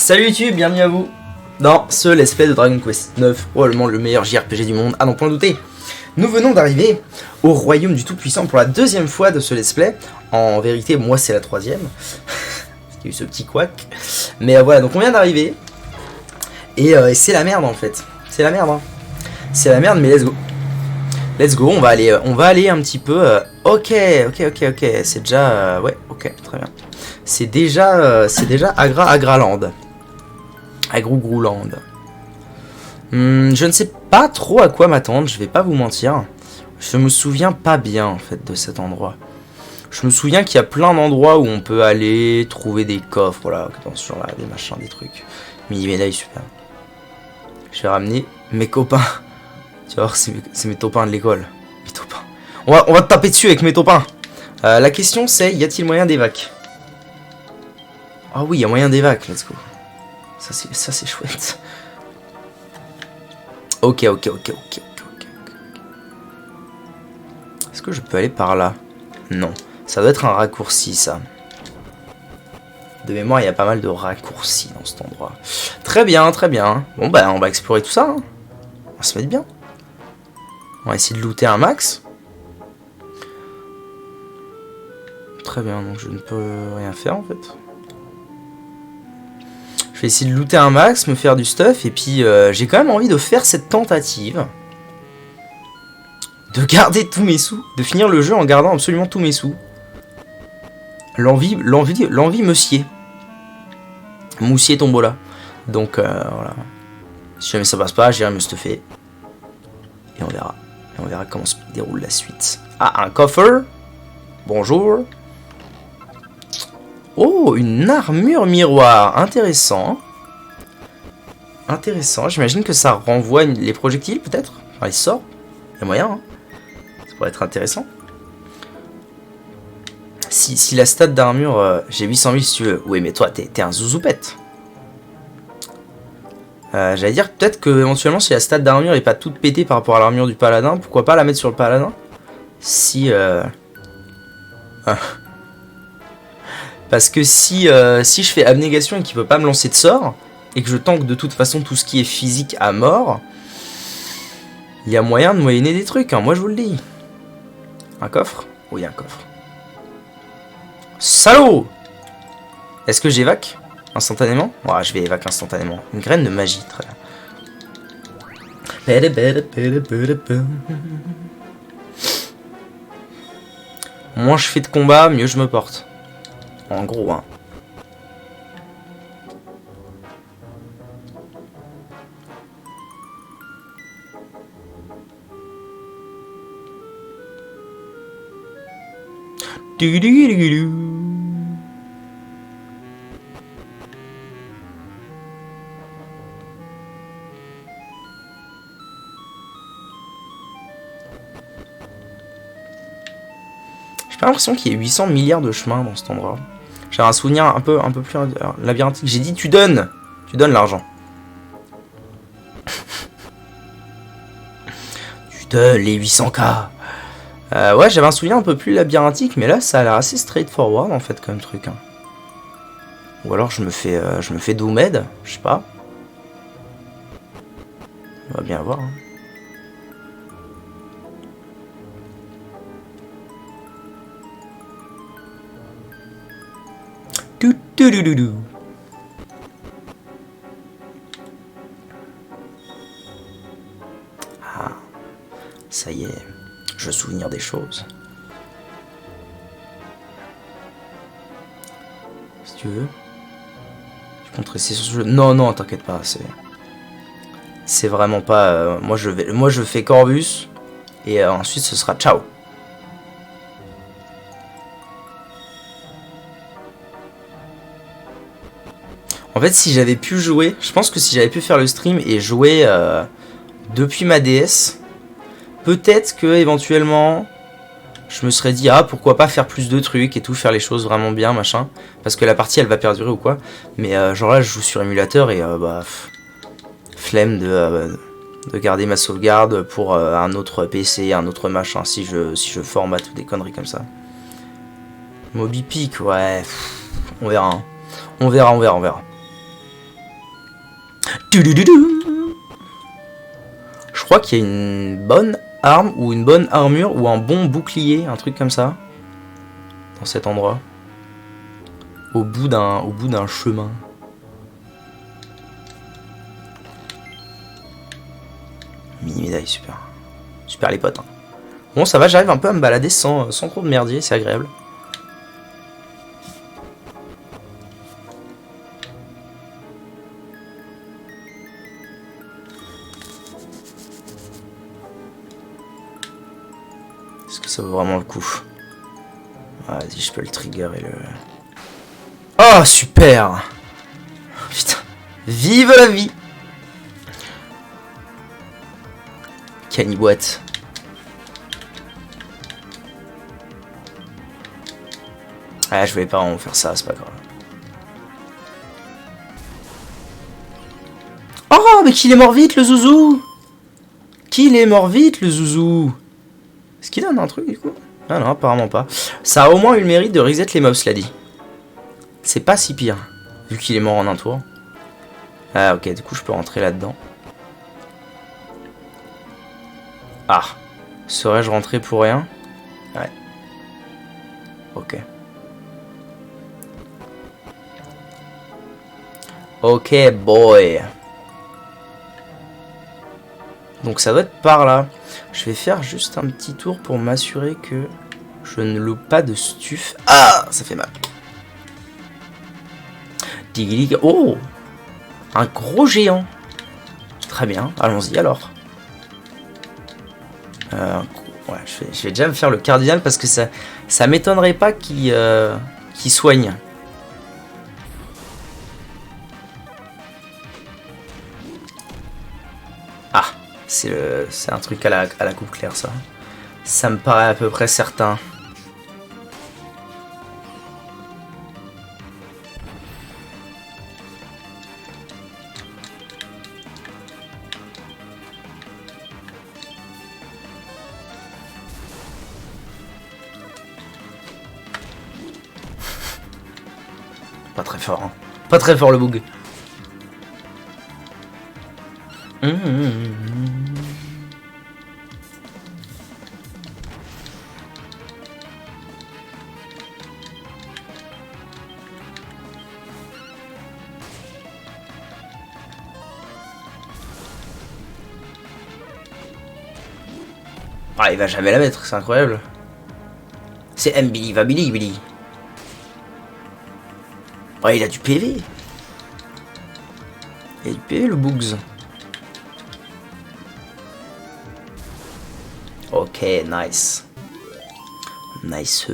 Salut YouTube, bienvenue à vous dans ce let's play de Dragon Quest 9, probablement le meilleur JRPG du monde, à n'en point douter. Nous venons d'arriver au royaume du Tout-Puissant pour la deuxième fois de ce let's play. En vérité, moi c'est la troisième. Il y a eu ce petit couac. Mais voilà, donc on vient d'arriver. Et c'est la merde en fait. C'est la merde, hein. C'est la merde, mais let's go. Let's go, on va aller un petit peu... Ok, c'est déjà... ouais, ok, très bien. C'est déjà Agraland. Agrogrouland. Je ne sais pas trop à quoi m'attendre, je vais pas vous mentir. Je me souviens pas bien en fait de cet endroit. Je me souviens qu'il y a plein d'endroits où on peut aller trouver des coffres, voilà, sur là, des machins, des trucs. Mini-médaille, super. Je vais ramener mes copains. Tu vas voir, c'est mes topins de l'école. Mes topins. On va te taper dessus avec mes topins. La question c'est, y a-t-il moyen d'évac? Ah oui, il y a moyen d'évac, let's go. Ça c'est chouette. Ok. Est-ce que je peux aller par là? Non. Ça doit être un raccourci, ça. De mémoire, il y a pas mal de raccourcis dans cet endroit. Très bien. Bon, bah, on va explorer tout ça. Hein. On va se mettre bien. On va essayer de looter un max. Très bien, donc je ne peux rien faire, en fait. Je vais essayer de looter un max, me faire du stuff, et puis j'ai quand même envie de faire cette tentative. De garder tous mes sous, de finir le jeu en gardant absolument tous mes sous. L'envie me sied. Moussier tombola. Donc voilà. Si jamais ça passe pas, j'irai me stuffer. Et on verra. Et on verra comment se déroule la suite. Ah, un coffre. Bonjour. Oh, une armure miroir. Intéressant. Intéressant. J'imagine que ça renvoie les projectiles, peut-être. Enfin, les sorts. Il y a moyen, hein. Ça pourrait être intéressant. Si la stat d'armure... j'ai 800 000 si tu veux. Oui, mais toi, t'es un zouzoupette. J'allais dire peut-être que éventuellement si la stat d'armure est pas toute pétée par rapport à l'armure du paladin, pourquoi pas la mettre sur le paladin? Si... Parce que si je fais abnégation et qu'il peut pas me lancer de sort, et que je tank de toute façon tout ce qui est physique à mort, il y a moyen de moyenner des trucs, hein, moi je vous le dis. Un coffre? Oui, un coffre. Salaud! Est-ce que j'évac instantanément? Ouais, je vais évac instantanément. Une graine de magie, très bien. Moins je fais de combat, mieux je me porte. En gros, hein. J'ai pas l'impression qu'il y ait 800 milliards de chemins dans cet endroit. J'ai un souvenir un peu plus labyrinthique. J'ai dit tu donnes l'argent. Tu donnes les 800K. Ouais, j'avais un souvenir un peu plus labyrinthique, mais là ça a l'air assez straightforward en fait comme truc. Hein. Ou alors je me fais Doomed, je sais pas. On va bien voir. Hein. Ah, ça y est, je me souviens des choses. Si tu veux, tu comptes rester sur ce jeu. Non, t'inquiète pas, c'est vraiment pas. Moi je fais Corvus et ensuite ce sera ciao. En fait, si j'avais pu jouer, je pense que si j'avais pu faire le stream et jouer depuis ma DS, peut-être que éventuellement, je me serais dit ah pourquoi pas faire plus de trucs et tout, faire les choses vraiment bien machin, parce que la partie elle va perdurer ou quoi. Mais genre là, je joue sur émulateur et flemme de garder ma sauvegarde pour un autre PC, un autre machin. Si je formate ou des conneries comme ça. Moby Peak, ouais, on verra. Hein. On verra. Je crois qu'il y a une bonne arme ou une bonne armure ou un bon bouclier, un truc comme ça, dans cet endroit, au bout d'un chemin. Mini médaille, super. Super les potes. Hein. Bon, ça va, j'arrive un peu à me balader sans trop de merdier, c'est agréable. Est-ce que ça vaut vraiment le coup? Ah, vas-y, je peux le trigger et le... Oh, super! Putain, vive la vie! Caniboîte. Ah, je vais pas vraiment faire ça, c'est pas grave. Oh, mais qu'il est mort vite, le zouzou! Qu'il est mort vite, le zouzou! Est-ce qu'il donne un truc, du coup? Ah non, apparemment pas. Ça a au moins eu le mérite de reset les mobs, cela dit. C'est pas si pire, vu qu'il est mort en un tour. Ah, ok, du coup, je peux rentrer là-dedans. Ah, serais-je rentré pour rien? Ouais. Ok. Ok, boy. Donc ça doit être par là. Je vais faire juste un petit tour pour m'assurer que je ne loupe pas de stuff. Ah, ça fait mal. Oh, un gros géant. Très bien, allons-y alors. Ouais, je vais déjà me faire le cardinal parce que ça m'étonnerait pas qu'il soigne. Ah, c'est un truc à la coupe claire, ça. Ça me paraît à peu près certain. Pas très fort, hein. Pas très fort le bug. Ah, il va jamais la mettre, c'est incroyable. C'est Mbili, va Billy, Billy. Oh, il a du PV. Il a du PV, le Boogs. Ok, nice. Nice.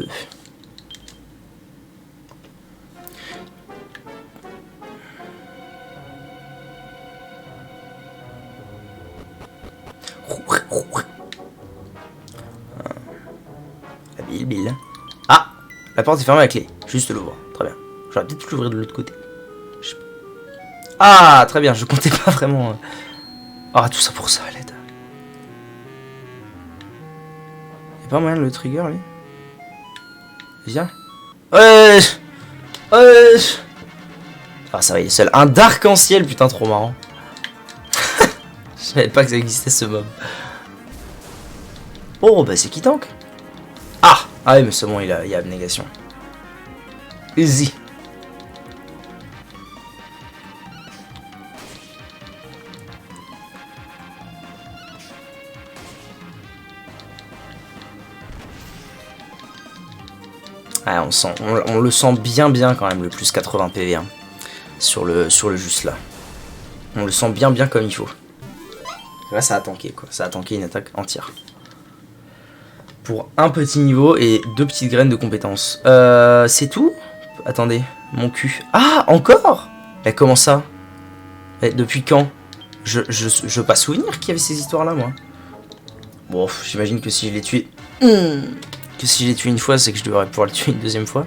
Bill. Ah, la porte est fermée à la clé. Juste l'ouvre. Très bien. J'aurais peut-être pu l'ouvrir de l'autre côté. Ah, très bien. Je comptais pas vraiment. Ah, tout ça pour ça, l'aide. Y'a pas moyen de le trigger, lui? Viens. Ouais. Ouais. Ah, ça va, il est seul. Un Dark en ciel, putain, trop marrant. Je savais pas que ça existait, ce mob. Oh, bah c'est qui tank? Ah! Ah oui, mais c'est bon, il y a abnégation. Easy. Ah, on le sent bien quand même, le plus 80 PV hein, sur le juste là. On le sent bien comme il faut. Là, ça a tanké quoi, ça a tanké une attaque entière. Pour un petit niveau et 2 petites graines de compétences. C'est tout? Attendez, mon cul. Ah, encore? Mais comment ça? Mais depuis quand? Je veux pas souvenir qu'il y avait ces histoires là, moi. Bon, j'imagine que si je l'ai tué... Que si je l'ai tué une fois, c'est que je devrais pouvoir le tuer une deuxième fois.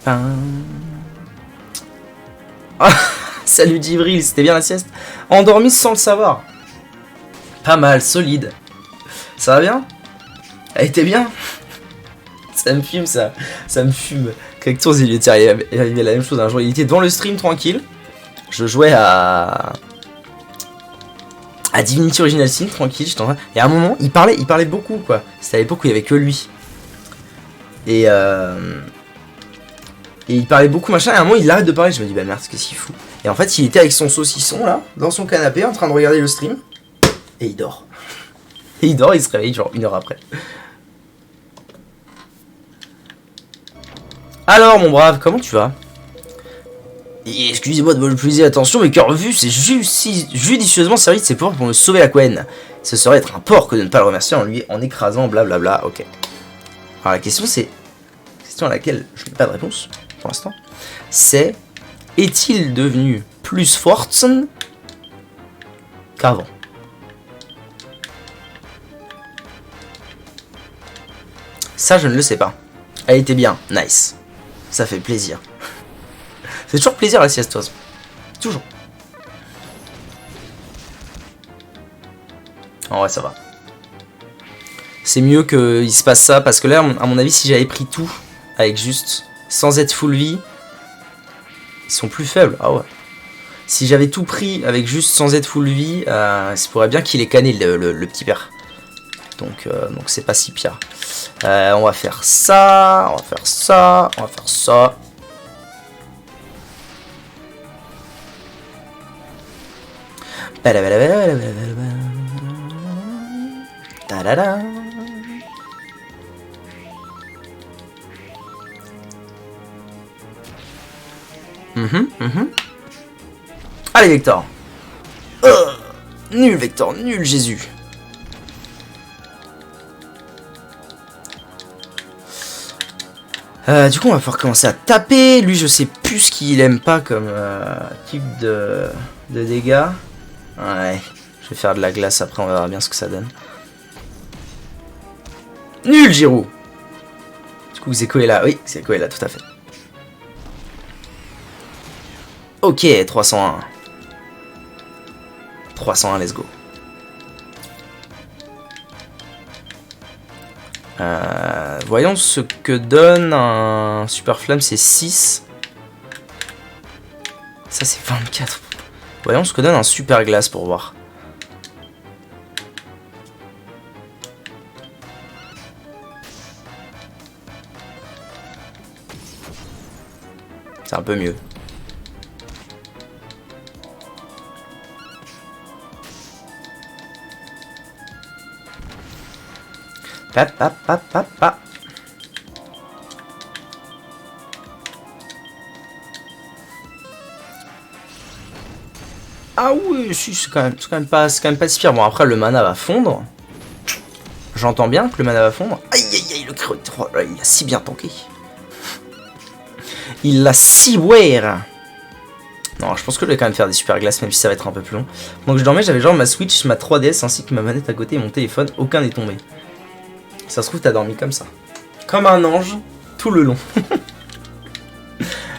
Ah, salut Djibril, c'était bien la sieste? Endormi sans le savoir. Pas mal, solide. Ça va bien? Elle était bien? Ça me fume, ça me fume. Cactours, il était arrivé la même chose un jour. Il était devant le stream tranquille. Je jouais à Divinity Original Sin tranquille. J'étais en train... Et à un moment, il parlait beaucoup quoi. C'était à l'époque où il y avait que lui. Et il parlait beaucoup machin. Et à un moment, il arrête de parler. Je me dis bah merde, qu'est-ce qu'il fout. Et en fait, il était avec son saucisson là, dans son canapé, en train de regarder le stream. Et il dort. Et il dort, il se réveille genre 1 heure après. Alors mon brave, comment tu vas? Excusez-moi de me le plaisir, attention, mes cœurs vus, c'est judicieusement servi de ses pouvoirs pour me sauver la couenne. Ce serait être un porc que de ne pas le remercier en écrasant, blablabla, ok. Alors la question c'est, question à laquelle je n'ai pas de réponse pour l'instant, c'est, est-il devenu plus fort qu'avant? Ça je ne le sais pas. Elle était bien, nice. Ça fait plaisir. C'est toujours plaisir la sieste, oiseau. Toujours. En vrai, ça va. C'est mieux qu'il se passe ça, parce que là, à mon avis, si j'avais pris tout, avec juste, sans être full vie, ils sont plus faibles. Ah ouais. Si j'avais tout pris, avec juste sans être full vie, ça pourrait bien qu'il ait canné le petit père. Donc c'est pas si pire. On va faire ça, on va faire ça, on va faire ça. Allez Vector. Nul Vector, nul Jésus. Du coup on va pouvoir commencer à taper. Lui je sais plus ce qu'il aime pas comme type de dégâts. Ouais, je vais faire de la glace après, on verra bien ce que ça donne. Nul Giroud. Du coup Zeko est là, oui Zeko est là tout à fait. Ok, 301. 301, let's go. Voyons ce que donne un super flamme, c'est 6. Ça c'est 24. Voyons ce que donne un super glace pour voir. C'est un peu mieux. Ah oui, si, c'est quand même pas si pire. Bon après le mana va fondre. J'entends bien que le mana va fondre. Aïe aïe aïe, le creux, oh, il a si bien tanké. Il l'a si weird. Non, je pense que je vais quand même faire des super glaces, même si ça va être un peu plus long. Donc je dormais, j'avais genre ma Switch, ma 3DS ainsi que ma manette à côté et mon téléphone. Aucun n'est tombé. Ça se trouve, t'as dormi comme ça. Comme un ange, tout le long.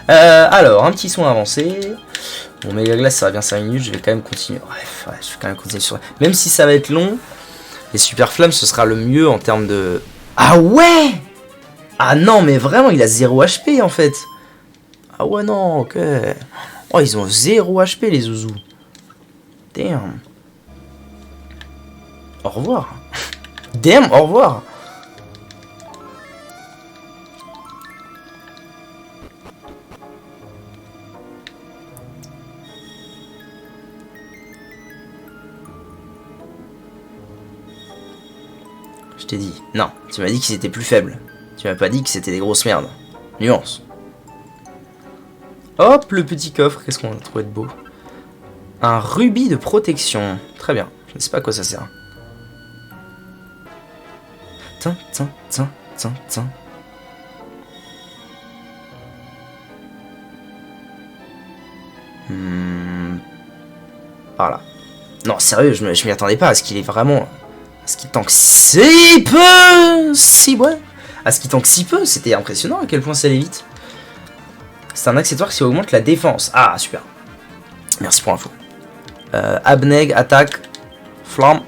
Alors, un petit son avancé. Bon, méga glace, ça va bien 5 minutes. Je vais quand même continuer. Bref, ouais, je vais quand même continuer sur. Même si ça va être long, les super flammes, ce sera le mieux en termes de. Ah ouais! Ah non, mais vraiment, il a 0 HP en fait. Ah ouais, non, ok. Oh, ils ont 0 HP les zouzous. Damn. Au revoir. Damn, au revoir. Je t'ai dit. Non, tu m'as dit qu'ils étaient plus faibles. Tu m'as pas dit que c'était des grosses merdes. Nuance. Hop, le petit coffre. Qu'est-ce qu'on a trouvé de beau? Un rubis de protection. Très bien. Je ne sais pas à quoi ça sert. Tin, tin, tin, tin, tin. Par là. Non, sérieux, je m'y attendais pas à ce qu'il est vraiment... À ce qu'il tank si peu. Si, ouais. À ce qu'il tank si peu, c'était impressionnant à quel point ça allait vite. C'est un accessoire qui augmente la défense. Ah, super. Merci pour l'info. Abneg, attaque, flamme,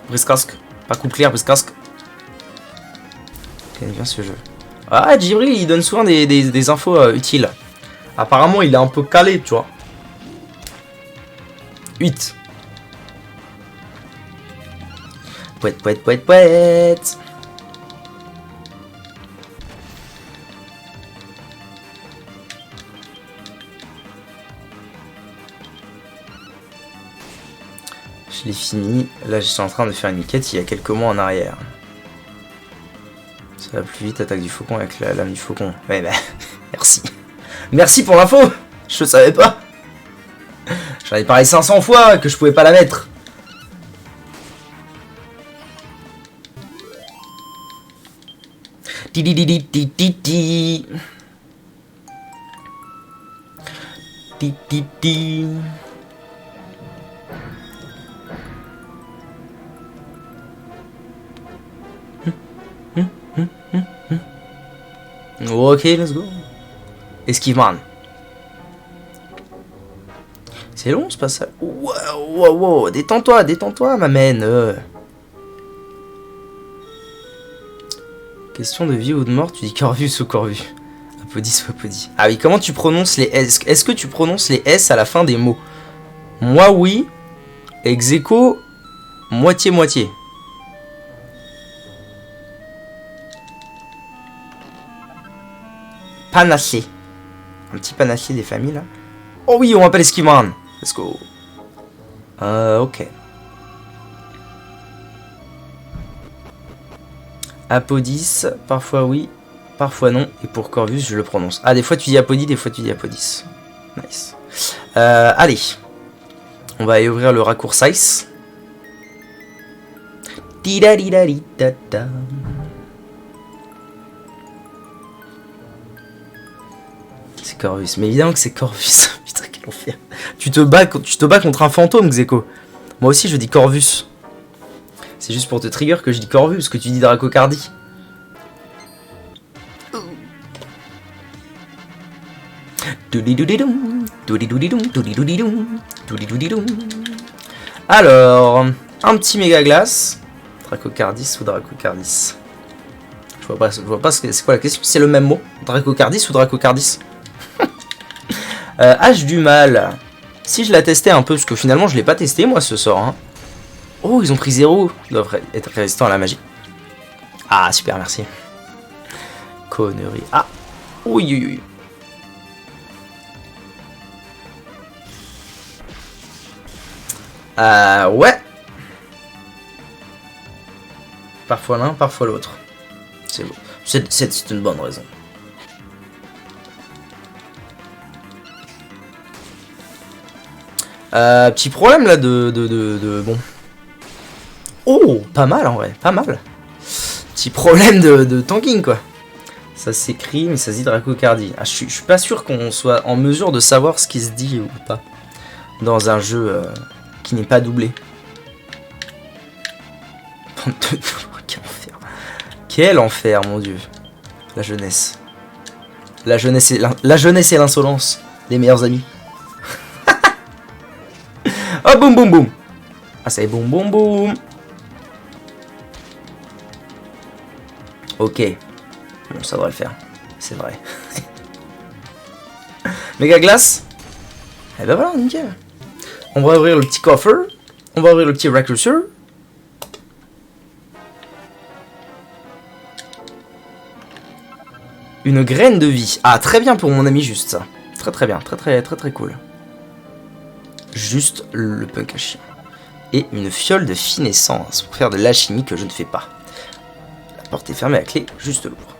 brise-casque. Pas coupe clair, brise-casque. J'aime bien ce jeu. Ah, Djibril, il donne souvent des infos utiles. Apparemment, il est un peu calé, tu vois. 8. Pouet, pouet, pouet, pouet. Je l'ai fini. Là, je suis en train de faire une quête il y a quelques mois en arrière. Ça va plus vite, attaque du faucon avec la lame du faucon. Ouais, bah, merci. Merci pour l'info. Je savais pas. J'en ai parlé 500 fois que je pouvais pas la mettre. Ti ti ti ti ti ti ti. Ti ti ti. Ok, let's go. Esquive man. C'est long ce passage. Wow, wow, wow. Détends-toi, ma mène. Question de vie ou de mort, tu dis Corvus ou Corvus. Apodis ou Apodis. Ah oui, comment tu prononces les S? Est-ce que tu prononces les S à la fin des mots? Moi, oui. Execo, moitié-moitié. Panaché. Un petit panaché des familles là. Oh oui, on m'appelle Esquiman. Let's go. Ok. Apodis, parfois oui, parfois non. Et pour Corvus, je le prononce. Ah, des fois tu dis Apodis, des fois tu dis Apodis. Nice. Allez. On va aller ouvrir le raccourci. Tidadidadidada. C'est Corvus. Mais évidemment que c'est Corvus. Putain, quel enfer. Tu te bats contre un fantôme, Xeko. Moi aussi, je dis Corvus. C'est juste pour te trigger que je dis Corvus, que tu dis Dracocardie. Alors, un petit méga glace. Dracocardis ou Dracocardis? Je vois pas c'est quoi la question. C'est le même mot. Dracocardis ou Dracocardis? H du mal. Si je la testais un peu, parce que finalement je l'ai pas testé moi ce sort. Hein. Oh, ils ont pris 0. Ils doivent être résistants à la magie. Ah, super, merci. Connerie. Ah, oui, oui, oui. Ouais. Parfois l'un, parfois l'autre. C'est bon. C'est une bonne raison. Petit problème là de bon. Oh, pas mal en vrai, pas mal. Petit problème de tanking quoi. Ça s'écrit mais ça se dit Dracocardie. Ah, je suis pas sûr qu'on soit en mesure de savoir ce qui se dit ou pas dans un jeu qui n'est pas doublé. Quel enfer. Quel enfer, mon dieu. La jeunesse. La jeunesse et l'insolence. Les meilleurs amis. Oh, boum, boum, boum. Ah, c'est boum, boum, boum. Ok. Bon, ça devrait le faire. C'est vrai. Méga glace. Et ben voilà, nickel. On va ouvrir le petit coffre. On va ouvrir le petit recruiter. Une graine de vie. Ah, très bien pour mon ami juste ça. Très très bien. Très cool. Juste le punk à chien. Et une fiole de finessence pour faire de l'alchimie que je ne fais pas. La porte est fermée à clé, juste l'ouvre.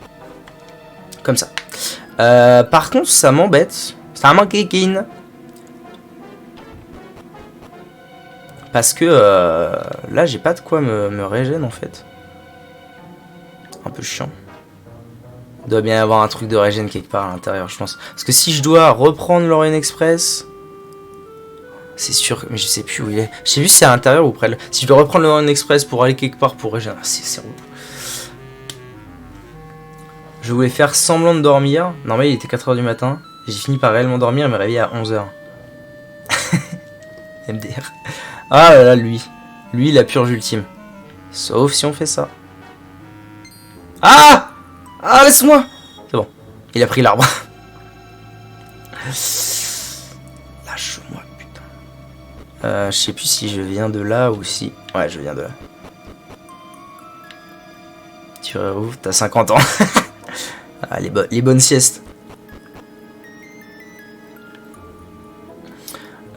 Comme ça. Par contre, ça m'embête. Ça m'enquiquine. Parce que là, j'ai pas de quoi me régénérer en fait. Un peu chiant. Il doit bien y avoir un truc de régène quelque part à l'intérieur, je pense. Parce que si je dois reprendre l'Orient Express... C'est sûr, mais je sais plus où il est. Je sais plus si c'est à l'intérieur ou près. Si je dois reprendre l'Orient Express pour aller quelque part pour régénérer... C'est relou. Je voulais faire semblant de dormir. Normalement, il était 4h du matin. J'ai fini par réellement dormir et me réveiller à 11h. MDR. Ah là là, lui. Lui, la purge ultime. Sauf si on fait ça. Ah! Ah, laisse-moi! Il a pris l'arbre. Lâche-moi, putain. Je sais plus si je viens de là ou si... Ouais, je viens de là. Tu ouvres, t'as 50 ans. Ah, les bonnes siestes.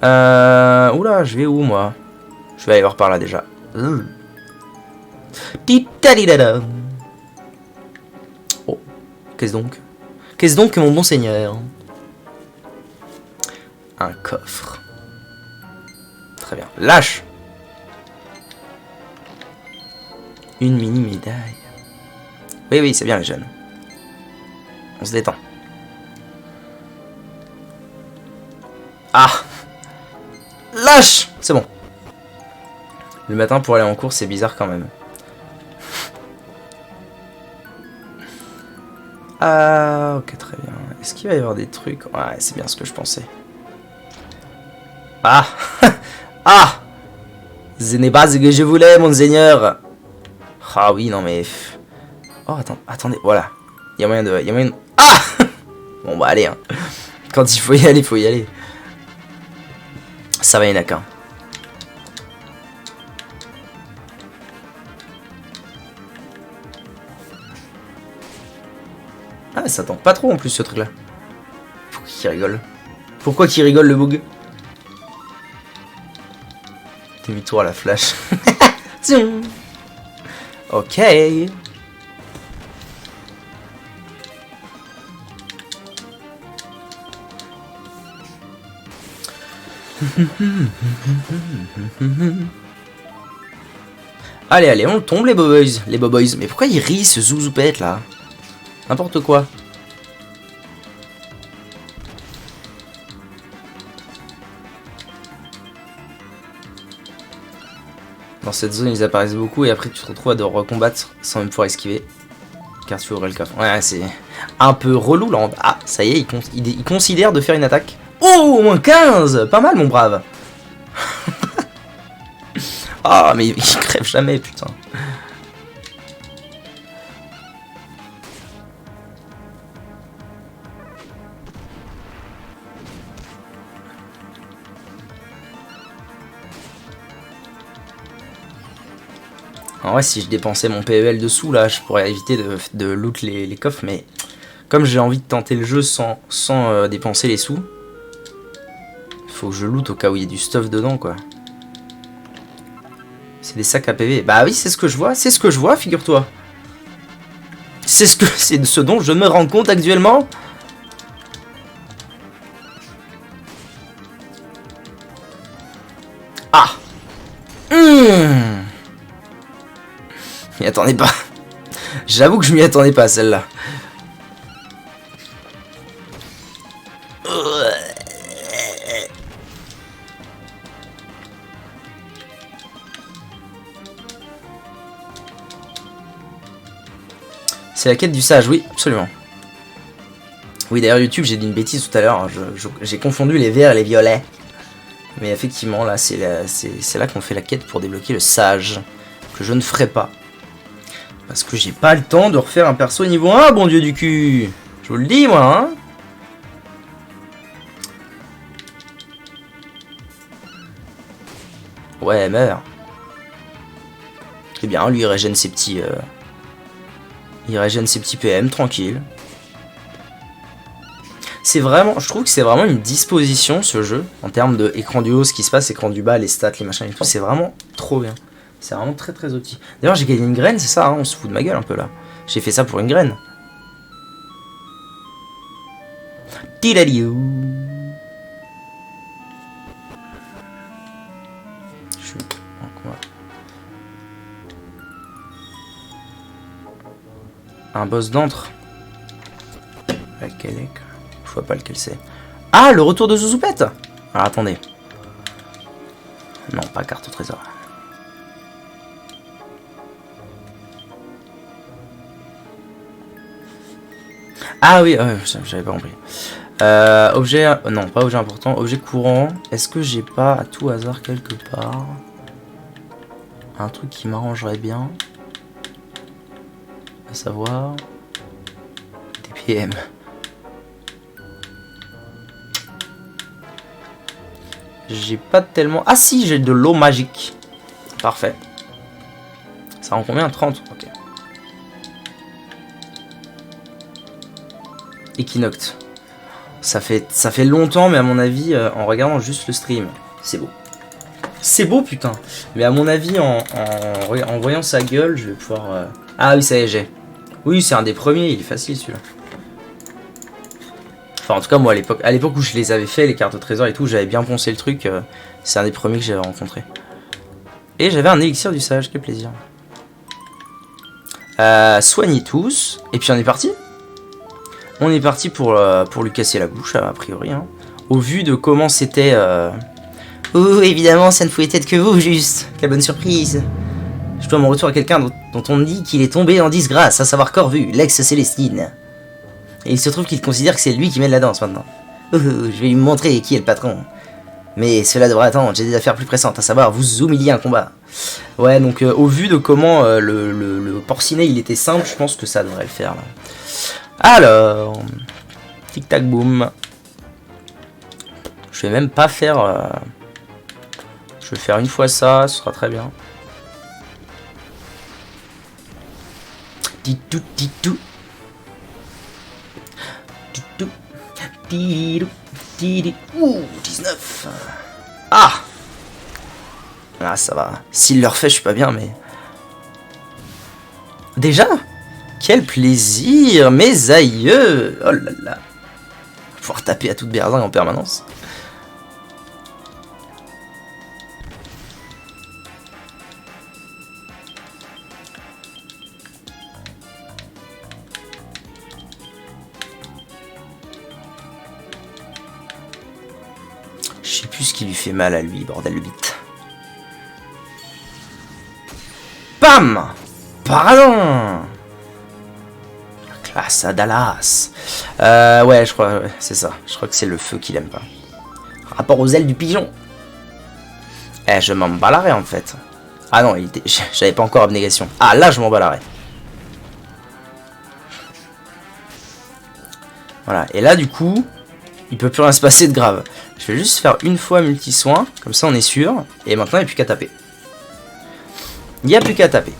Oula, je vais où, moi? Je vais aller voir par là, déjà. Oh, qu'est-ce donc? Qu'est-ce donc, mon bon seigneur? Un coffre. Très bien. Lâche! Une mini-médaille. Oui, oui, c'est bien, les jeunes. On se détend. Ah! Lâche! C'est bon. Le matin pour aller en cours, c'est bizarre quand même. Ah, ok, très bien. Est-ce qu'il va y avoir des trucs? Ouais, c'est bien ce que je pensais. Ah! Ah! Ce n'est pas ce que je voulais, mon seigneur. Ah oui, non mais... Oh, attendez, voilà. Il y a moyen de... Ah! Bon, bah allez, hein. Quand il faut y aller, il faut y aller. Ça va, Inaka. Ah, ça tente pas trop en plus ce truc là. Pourquoi qu'il rigole? Pourquoi qu'il rigole le bug? Demi-tour à la flash. Ok. Allez, allez, on tombe les boboys. Les boboys. Mais pourquoi il rit ce zouzoupette là? N'importe quoi. Dans cette zone, ils apparaissent beaucoup et après tu te retrouves à devoir recombattre sans même pouvoir esquiver. Car tu ouvrais le coffre. Ouais, c'est un peu relou là. Ah, ça y est, il considère de faire une attaque. Oh, au moins 15! Pas mal, mon brave. Ah, mais il crève jamais, putain. En vrai, si je dépensais mon PEL dessous, là, je pourrais éviter de loot les coffres, mais comme j'ai envie de tenter le jeu sans dépenser les sous, faut que je loot au cas où il y a du stuff dedans, quoi. C'est des sacs à PV. Bah oui, c'est ce que je vois, figure-toi. C'est ce dont je me rends compte actuellement. Ah. M'y attendais pas. J'avoue que je m'y attendais pas, celle-là. C'est la quête du sage, oui, absolument. Oui, d'ailleurs, YouTube, j'ai dit une bêtise tout à l'heure. J'ai confondu les verts et les violets. Mais effectivement, là, c'est là qu'on fait la quête pour débloquer le sage. Que je ne ferai pas. Parce que j'ai pas le temps de refaire un perso niveau 1, bon dieu du cul. Je vous le dis, moi, hein. Ouais, meurs. Eh bien, lui, il régène ses petits... Il régène ses petits PM, tranquille. C'est vraiment... Je trouve que c'est vraiment une disposition, ce jeu. En termes de écran du haut, ce qui se passe, écran du bas, les stats, les machins et tout. C'est vraiment trop bien. C'est vraiment très très opti. D'ailleurs, j'ai gagné une graine, c'est ça, hein, on se fout de ma gueule un peu là. J'ai fait ça pour une graine. Tidaliou. Je suis en quoi? Un boss d'antre. Laquelle est? Je vois pas lequel c'est. Ah, le retour de Zouzoupette. Alors attendez. Non, pas carte au trésor. Ah oui, j'avais pas compris. Objet... Non, pas objet important. Objet courant. Est-ce que j'ai pas à tout hasard quelque part un truc qui m'arrangerait bien? À savoir... Des PM. J'ai pas tellement... Ah si, j'ai de l'eau magique. Parfait. Ça rend combien? 30. Ok. Équinoct. Ça fait longtemps, mais à mon avis, en regardant juste le stream, c'est beau. C'est beau, putain. Mais à mon avis, en voyant sa gueule, je vais pouvoir... Ah oui, ça y est, j'ai. Oui, c'est un des premiers, il est facile, celui-là. Enfin, en tout cas, moi, à l'époque où je les avais fait, les cartes au trésor et tout, j'avais bien poncé le truc. C'est un des premiers que j'avais rencontré. Et j'avais un élixir du sage, quel plaisir. Soignez tous. Et puis on est parti. On est parti pour lui casser la bouche, a priori. Hein. Au vu de comment c'était... Oh, évidemment, ça ne pouvait être que vous, juste. Quelle bonne surprise. Je dois mon retour à quelqu'un dont on dit qu'il est tombé en disgrâce, à savoir Corvu, l'ex-Célestine. Et il se trouve qu'il considère que c'est lui qui mène la danse maintenant. Je vais lui montrer qui est le patron. Mais cela devra attendre, j'ai des affaires plus pressantes, à savoir vous humilier un combat. Ouais, donc au vu de comment le porcinet il était simple, je pense que ça devrait le faire. Là. Alors, tic tac boum. Je vais même pas faire... Je vais faire une fois ça, ce sera très bien. Titou titou. Titou. Tidou. Tidou. Ouh, 19. Ah. Ah, ça va. S'il le refait, je suis pas bien, mais... Déjà? Quel plaisir, mes aïeux. Oh là là. Pouvoir taper à toute berzingue en permanence. Je sais plus ce qui lui fait mal à lui, bordel de bite. Bam! Pardon! Classe à Dallas. Ouais, je crois, ouais, c'est ça. Je crois que c'est le feu qu'il aime pas. Rapport aux ailes du pigeon. Eh, je m'en bats l'arrêt en fait. Ah non, j'avais pas encore abnégation. Ah là, je m'en bats l'arrêt. Voilà, et là du coup, il peut plus rien se passer de grave. Je vais juste faire une fois multi-soin, comme ça on est sûr. Et maintenant, il n'y a plus qu'à taper. Il n'y a plus qu'à taper.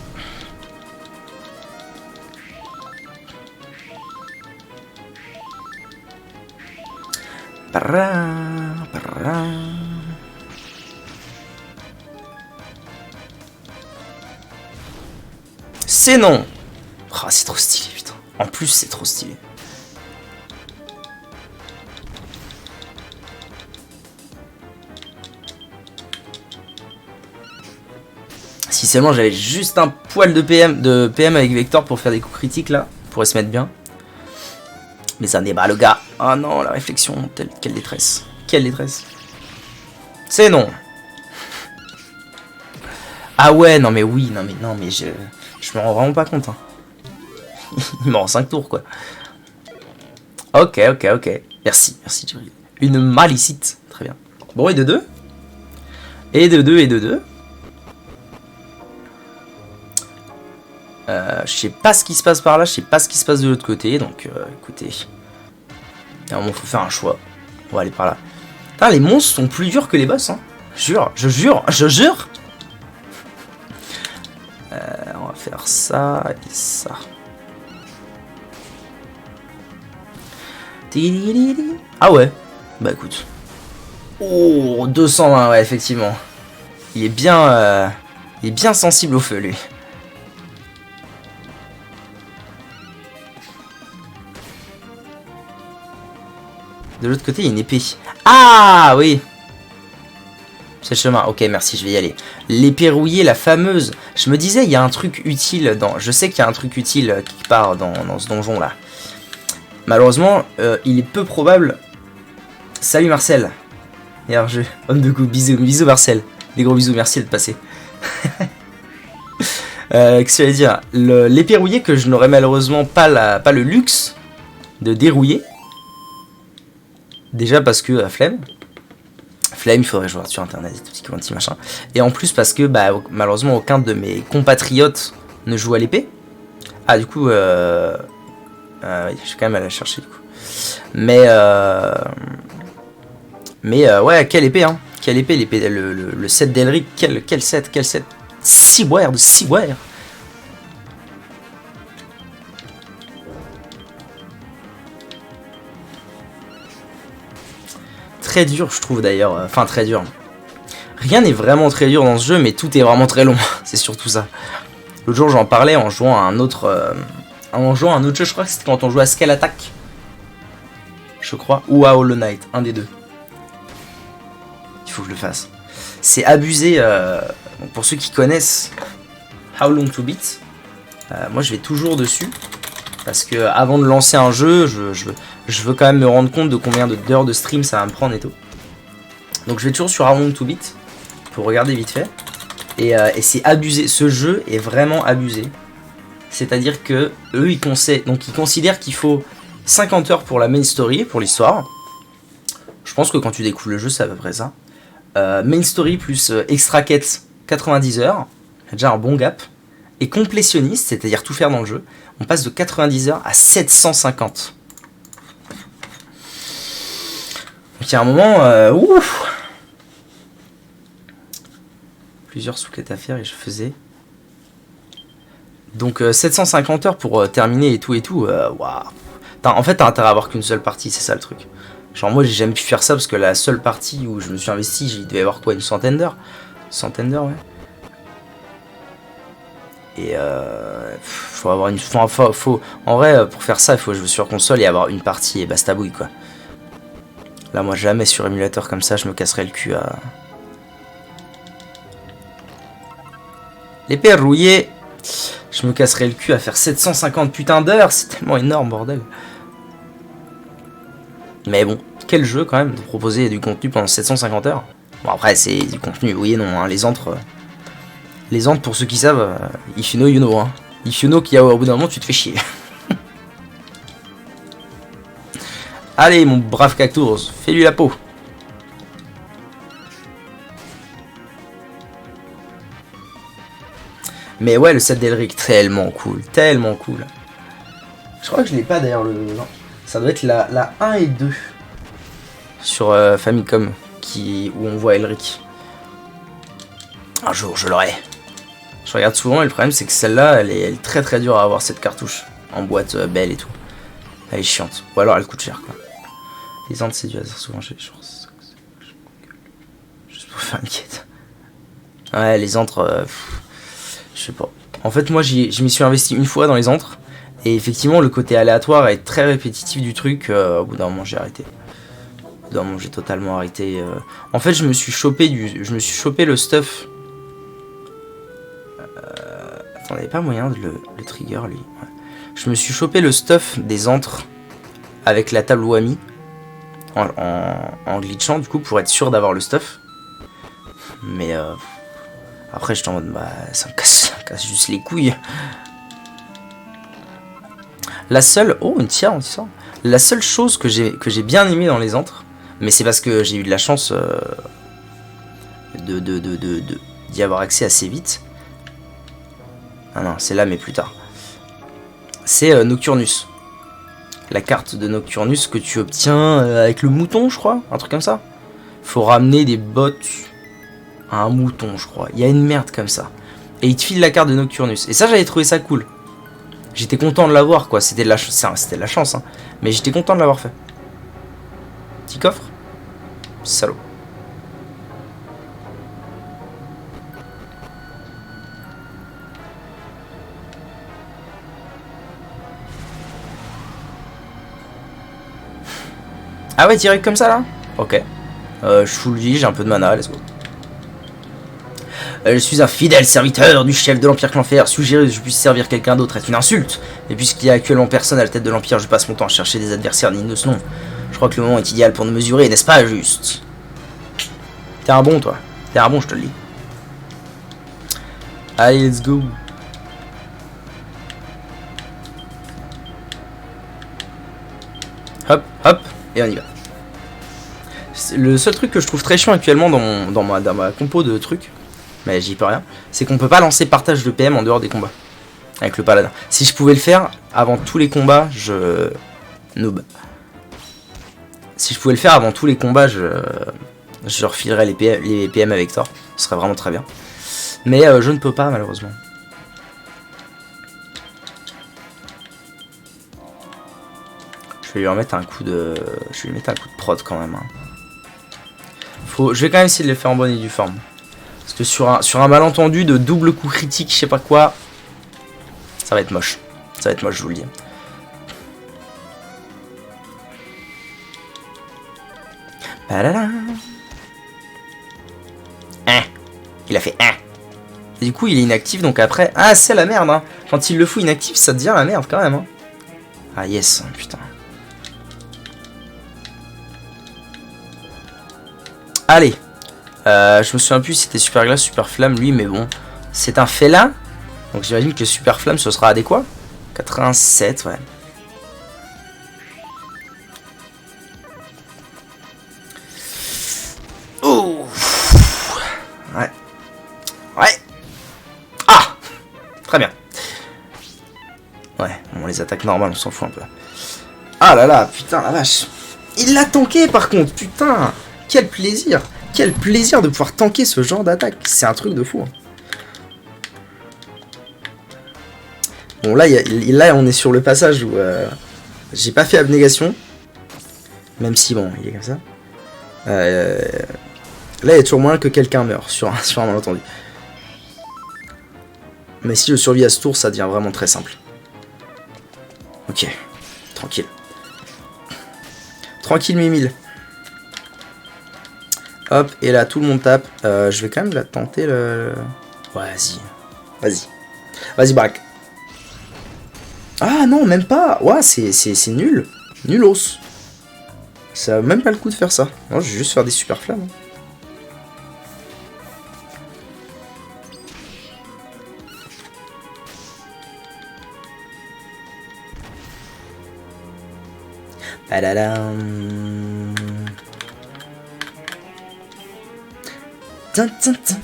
C'est non. Oh, c'est trop stylé, putain. En plus, c'est trop stylé. Si seulement j'avais juste un poil de PM avec Vector pour faire des coups critiques là, pourrait se mettre bien. Mais ça n'est pas le gars. Oh non, la réflexion, quelle détresse. Quelle détresse. C'est non. Ah ouais, non mais oui, non mais je me rends vraiment pas compte. Hein. Il m'en rend 5 tours quoi. Ok. Merci, Jibril. Une malicite. Très bien. Bon, et de 2. Et de 2. Je sais pas ce qui se passe par là, je sais pas ce qui se passe de l'autre côté, donc écoutez. À un moment, faut faire un choix. On va aller par là. Putain, les monstres sont plus durs que les boss, hein. Je jure. On va faire ça et ça. Ah ouais. Bah écoute. Oh, 220, ouais, effectivement. Il est bien sensible au feu, lui. De l'autre côté, il y a une épée. Ah oui. C'est le chemin. Ok, merci, je vais y aller. L'épée rouillée, la fameuse. Je me disais, il y a un truc utile dans... Je sais qu'il y a un truc utile quelque part dans ce donjon-là. Malheureusement, il est peu probable... Salut Marcel. Et alors, homme de goût, bisous Marcel. Des gros bisous, merci de passer. Qu'est-ce que j'allais dire? L'épée rouillée que je n'aurais malheureusement pas le luxe de dérouiller. Déjà parce que flemme, il faudrait jouer sur internet, tout petit machin. Et en plus parce que bah, malheureusement aucun de mes compatriotes ne joue à l'épée. Ah du coup, je vais quand même aller la chercher du coup. Mais ouais, quelle épée hein. Quelle épée, le set d'Elric, quel set, Seaware de Seaware. Très dur, je trouve d'ailleurs, enfin très dur. Rien n'est vraiment très dur dans ce jeu, mais tout est vraiment très long, c'est surtout ça. L'autre jour j'en parlais en jouant à un autre jeu, je crois que c'était quand on jouait à Scale Attack. Je crois, ou à Hollow Knight, un des deux. Il faut que je le fasse. C'est abusé, donc pour ceux qui connaissent How Long to Beat, moi je vais toujours dessus, parce que avant de lancer un jeu, je veux quand même me rendre compte de combien d'heures de stream ça va me prendre et tout. Donc je vais toujours sur How Long to Beat, pour regarder vite fait, et c'est abusé, ce jeu est vraiment abusé. C'est-à-dire que eux ils considèrent qu'il faut 50 heures pour la main story, pour l'histoire. Je pense que quand tu découvres le jeu, c'est à peu près ça. Main story plus extra quête, 90 heures. C'est déjà un bon gap. Et complétionniste, c'est-à-dire tout faire dans le jeu, on passe de 90 heures à 750. Donc il y a un moment, ouf. Plusieurs sous-quêtes à faire et je faisais. Donc 750 heures pour terminer et tout, waouh. En fait, t'as intérêt à avoir qu'une seule partie, c'est ça le truc. Genre moi, j'ai jamais pu faire ça parce que la seule partie où je me suis investi, il devait y avoir quoi, une centaine d'heures. Centaine d'heures, ouais. Et faut avoir une... en vrai, pour faire ça, il faut jouer sur console et avoir une partie et basta bouille, quoi. Là, moi, jamais sur émulateur comme ça, je me casserais le cul à... L'épée rouillée. Je me casserais le cul à faire 750 putains d'heures, c'est tellement énorme, bordel. Mais bon, quel jeu quand même de proposer du contenu pendant 750 heures. Bon après c'est du contenu, oui et non, hein. Les antres, pour ceux qui savent, if you know, you know. Hein. If you know qu'il y a au bout d'un moment tu te fais chier. Allez mon brave Cactus, fais-lui la peau. Mais ouais, le set d'Elric, tellement cool, tellement cool. Je crois que je l'ai pas d'ailleurs, non. Ça doit être la 1 et 2 sur Famicom, où on voit Elric. Un jour, je l'aurai. Je regarde souvent et le problème c'est que celle-là, elle est très très dure à avoir, cette cartouche. En boîte belle et tout. Elle est chiante. Ou alors elle coûte cher, quoi. Les antres, c'est du hasard, souvent j'ai juste pour faire une quête. Ouais, les antres... je sais pas. En fait, moi, je m'y suis investi une fois dans les antres. Et effectivement, le côté aléatoire est très répétitif du truc. Au bout d'un moment, j'ai arrêté. Au bout d'un moment, j'ai totalement arrêté. En fait, je me suis chopé le stuff. Attends, il n'y avait pas moyen de le trigger, lui. Ouais. Je me suis chopé le stuff des antres avec la table Wami. En glitchant, du coup, pour être sûr d'avoir le stuff. Mais... après, j'étais en mode, bah, ça me casse juste les couilles. La seule... Oh, une tiare, on dit ça. La seule chose que j'ai bien aimé dans les antres, mais c'est parce que j'ai eu de la chance d'y avoir accès assez vite. Ah non, c'est là, mais plus tard. C'est Nocturnus. La carte de Nocturnus que tu obtiens avec le mouton, je crois. Un truc comme ça. Faut ramener des bottes... un mouton, je crois. Il y a une merde comme ça. Et il te file la carte de Nocturnus. Et ça, j'avais trouvé ça cool. J'étais content de l'avoir, quoi. C'était de la chance, hein. Mais j'étais content de l'avoir fait. Petit coffre. Salaud. Ah ouais, direct comme ça, là. Ok. Je full vie, j'ai un peu de mana, let's go. Je suis un fidèle serviteur du chef de l'Empire Clanfer. Suggérer que je puisse servir quelqu'un d'autre est une insulte. Et puisqu'il y a actuellement personne à la tête de l'Empire, je passe mon temps à chercher des adversaires dignes de ce nom. Je crois que le moment est idéal pour nous mesurer, n'est-ce pas, juste? T'es un bon, toi. T'es un bon, je te le dis. Allez, let's go. Hop, hop, et on y va. Le seul truc que je trouve très chiant actuellement dans ma compo de trucs, mais j'y peux rien, c'est qu'on peut pas lancer partage de PM en dehors des combats avec le paladin. Si je pouvais le faire avant tous les combats, noob. Si je pouvais le faire avant tous les combats, Je leur filerai les PM avec Thor. Ce serait vraiment très bien. Mais je ne peux pas malheureusement. Je vais lui remettre un coup de... Je vais lui mettre un coup de prod quand même. Hein. Je vais quand même essayer de le faire en bonne et due forme. Parce que sur un malentendu de double coup critique, je sais pas quoi, ça va être moche. Ça va être moche, je vous le dis. Badada. Il a fait 1. Et du coup, il est inactif, donc après... Ah, c'est la merde, hein. Quand il le fout inactif, ça devient la merde, quand même, hein. Ah, yes, putain. Allez. Je me souviens plus si c'était Super Glace, Super Flamme, lui, mais bon. C'est un félin. Donc j'imagine que Super Flamme, ce sera adéquat. 87, ouais. Oh. Ouais. Ouais. Ah. Très bien. Ouais, bon, les attaques normales, on s'en fout un peu. Ah là là, putain, la vache. Il l'a tanké, par contre, putain. Quel plaisir. Quel plaisir de pouvoir tanker ce genre d'attaque. C'est un truc de fou. Hein. Bon, là, là, on est sur le passage où j'ai pas fait abnégation. Même si, bon, il est comme ça. Là, il y a toujours moyen que quelqu'un meure sur un malentendu. Mais si je survis à ce tour, ça devient vraiment très simple. Ok, tranquille. Tranquille, Mimile. Hop, et là, tout le monde tape. Je vais quand même la tenter, le... Ouais, vas-y. Vas-y. Vas-y, braque. Ah non, même pas. Ouais, c'est nul. Nulos. Ça a même pas le coup de faire ça. Non, je vais juste faire des super flammes. Padadam. Tin, tin, tin.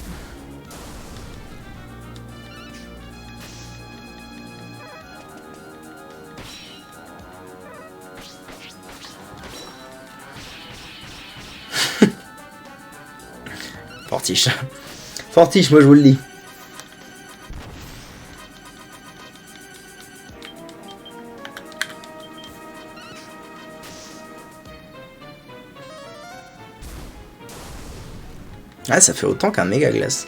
Fortiche. Fortiche, moi je vous le dis. Ah, ça fait autant qu'un méga glace.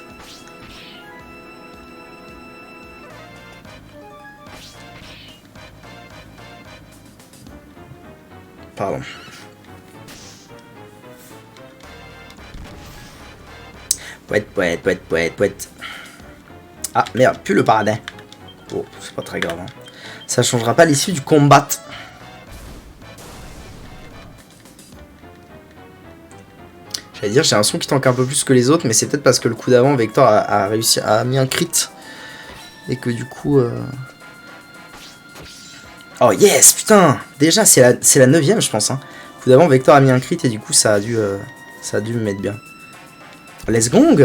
Pardon. Pouette. Ah, merde, plus le paradin. Bon, c'est pas très grave. Hein. Ça changera pas l'issue du combat. J'allais dire, j'ai un son qui tank un peu plus que les autres, mais c'est peut-être parce que le coup d'avant, Vector a réussi à mis un crit. Et que du coup... Oh yes, putain. Déjà, c'est la 9ème, je pense. Hein. Le coup d'avant, Vector a mis un crit et du coup, ça a dû me mettre bien. Let's gong.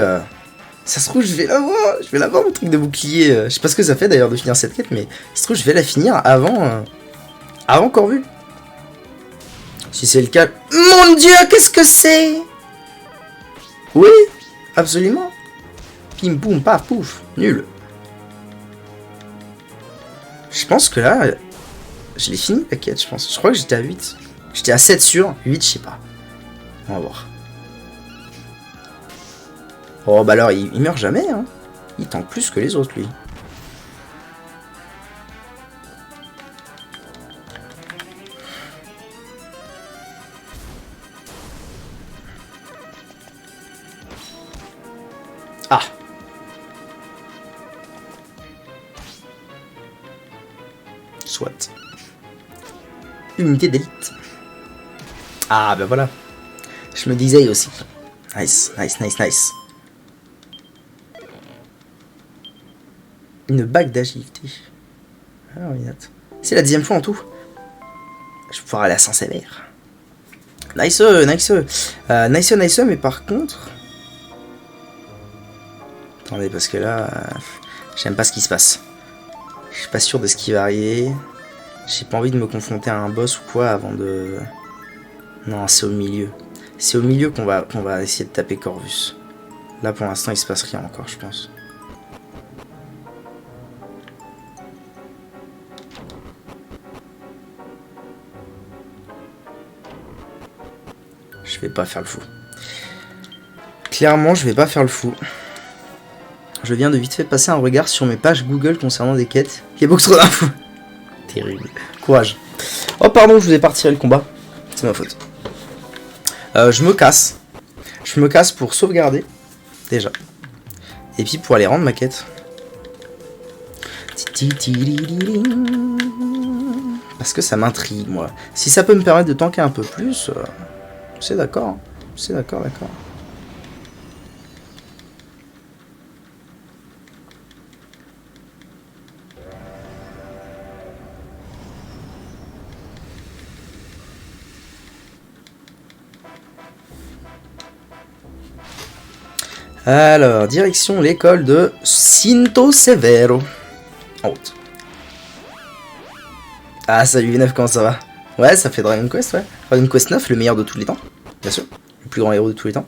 Ça se trouve, je vais l'avoir, mon truc de bouclier. Je sais pas ce que ça fait d'ailleurs de finir cette quête, mais il se trouve, je vais la finir avant Corvu. Si c'est le cas... Mon Dieu, qu'est-ce que c'est? Oui, absolument. Pim, poum, paf, pouf. Nul. Je pense que là, je l'ai fini la quête, je pense. Je crois que j'étais à 8. J'étais à 7 sur 8, je sais pas. On va voir. Oh, bah alors, il meurt jamais, hein. Il tank plus que les autres, lui. Ah. Soit. Unité d'élite. Ah, bah voilà. Je me disais aussi. Nice. Une bague d'agilité. Ah oui, c'est la 10ème fois en tout. Je vais pouvoir aller à Saint-Sévère. Nice, mais par contre... Attendez, parce que là... j'aime pas ce qui se passe. Je suis pas sûr de ce qui va arriver. J'ai pas envie de me confronter à un boss ou quoi avant de... Non, c'est au milieu. C'est au milieu qu'on va essayer de taper Corvus. Là pour l'instant il se passe rien encore je pense. Je vais pas faire le fou. Clairement je vais pas faire le fou. Je viens de vite fait passer un regard sur mes pages Google concernant des quêtes. Il y a beaucoup trop d'infos. Terrible. Courage. Oh pardon, je vous ai pas retiré le combat. C'est ma faute. Je me casse. Je me casse pour sauvegarder. Déjà. Et puis pour aller rendre ma quête. Parce que ça m'intrigue moi. Si ça peut me permettre de tanker un peu plus, c'est d'accord. C'est d'accord. Alors, direction l'école de Cinto Severo. En route. Ah, salut V9, comment ça va? Ouais, ça fait Dragon Quest, ouais. Dragon Quest 9, le meilleur de tous les temps, bien sûr. Le plus grand héros de tous les temps.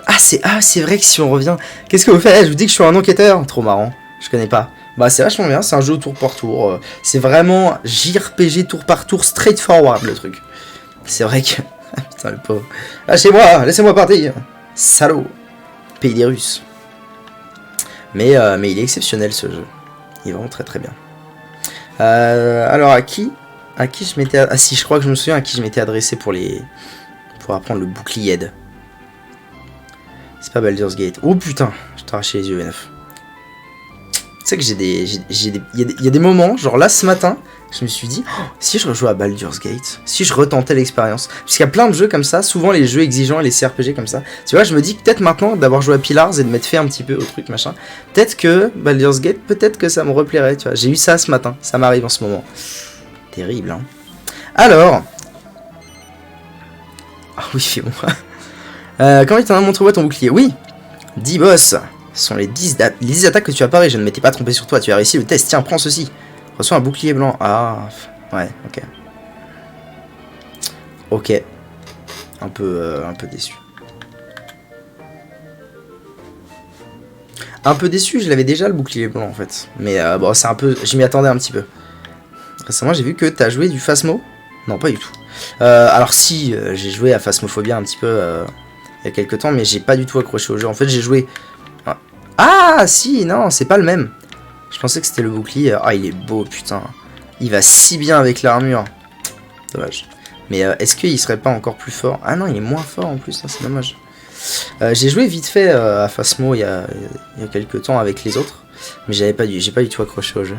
Ah, c'est vrai que si on revient... Qu'est-ce que vous faites? Je vous dis que je suis un enquêteur. Trop marrant, je connais pas. Bah, c'est vachement bien, c'est un jeu tour par tour. C'est vraiment JRPG tour par tour, straightforward, le truc. C'est vrai que... Putain, le pauvre. Lâchez-moi, laissez-moi partir. Salaud. Pays des Russes. Mais il est exceptionnel, ce jeu. Il est vraiment très très bien. Alors, à qui je m'étais... Ah si, je crois que je me souviens à qui je m'étais adressé pour apprendre le bouclier. C'est pas Baldur's Gate. Oh putain, je t'ai arraché les yeux, V9. Tu sais que il y a des moments, genre là, ce matin... Je me suis dit, oh, si je rejouais à Baldur's Gate, si je retentais l'expérience. Parce qu'il y a plein de jeux comme ça, souvent les jeux exigeants et les CRPG comme ça. Tu vois, je me dis que peut-être maintenant, d'avoir joué à Pillars et de m'être fait un petit peu au truc, machin, peut-être que Baldur's Gate, peut-être que ça me replairait, tu vois. J'ai eu ça ce matin, ça m'arrive en ce moment. Terrible, hein. Alors... Ah oui, c'est bon. Comment il t'en a montré ton bouclier? Oui, 10 boss sont les 10 attaques que tu as paré. Je ne m'étais pas trompé sur toi, tu as réussi le test. Tiens, prends ceci. Reçois un bouclier blanc. Ah, ouais, ok. Ok. Un peu déçu. Un peu déçu, je l'avais déjà le bouclier blanc en fait. Mais bon, c'est un peu... Je m'y attendais un petit peu. Récemment, j'ai vu que t'as joué du Phasmo. Non, pas du tout. Alors si, j'ai joué à Phasmophobia un petit peu il y a quelques temps, mais j'ai pas du tout accroché au jeu. En fait, j'ai joué... Ah, si, non, c'est pas le même. Je pensais que c'était le bouclier. Ah, il est beau, putain. Il va si bien avec l'armure. Dommage. Mais est-ce qu'il serait pas encore plus fort? Ah non, il est moins fort en plus, c'est dommage. J'ai joué vite fait à Phasmo il y a quelques temps avec les autres. Mais j'ai pas du tout accroché au jeu.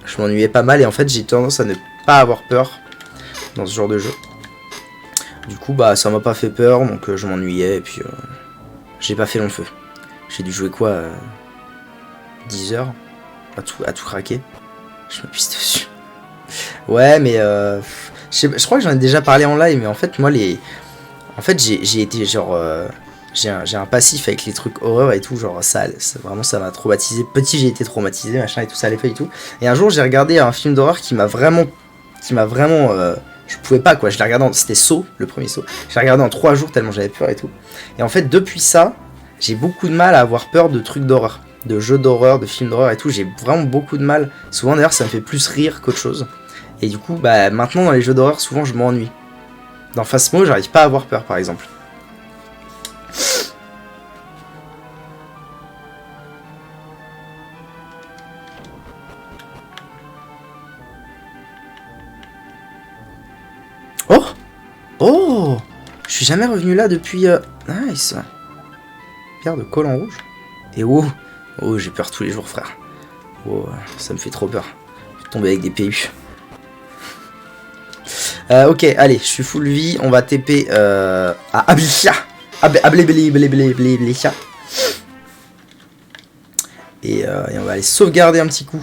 Je m'ennuyais pas mal et en fait j'ai tendance à ne pas avoir peur dans ce genre de jeu. Du coup, bah ça m'a pas fait peur, donc je m'ennuyais et puis j'ai pas fait long feu. J'ai dû jouer quoi 10 heures à tout craquer. Je me pisse dessus. Ouais, mais je crois que j'en ai déjà parlé en live, mais en fait, moi, en fait, j'ai été genre. J'ai un passif avec les trucs horreur et tout, genre vraiment ça m'a traumatisé. Petit, j'ai été traumatisé, machin et tout, ça allait pas et tout. Et un jour, j'ai regardé un film d'horreur qui m'a vraiment. Je pouvais pas quoi, je l'ai regardé, c'était Saw, le premier Saw. Je l'ai regardé en 3 jours tellement j'avais peur et tout. Et en fait, depuis ça, j'ai beaucoup de mal à avoir peur de trucs d'horreur. De jeux d'horreur, de films d'horreur et tout, j'ai vraiment beaucoup de mal. Souvent d'ailleurs ça me fait plus rire qu'autre chose. Et du coup, bah maintenant dans les jeux d'horreur, souvent je m'ennuie. Dans Phasmo, j'arrive pas à avoir peur par exemple. Oh! Oh! Je suis jamais revenu là depuis... Nice! Pierre de collant rouge. Et oh! Oh, j'ai peur tous les jours, frère. Oh, ça me fait trop peur. Je vais tomber avec des PU. Ok, allez, je suis full vie. On va TP à Ablisha. Ablisha. Et on va aller sauvegarder un petit coup.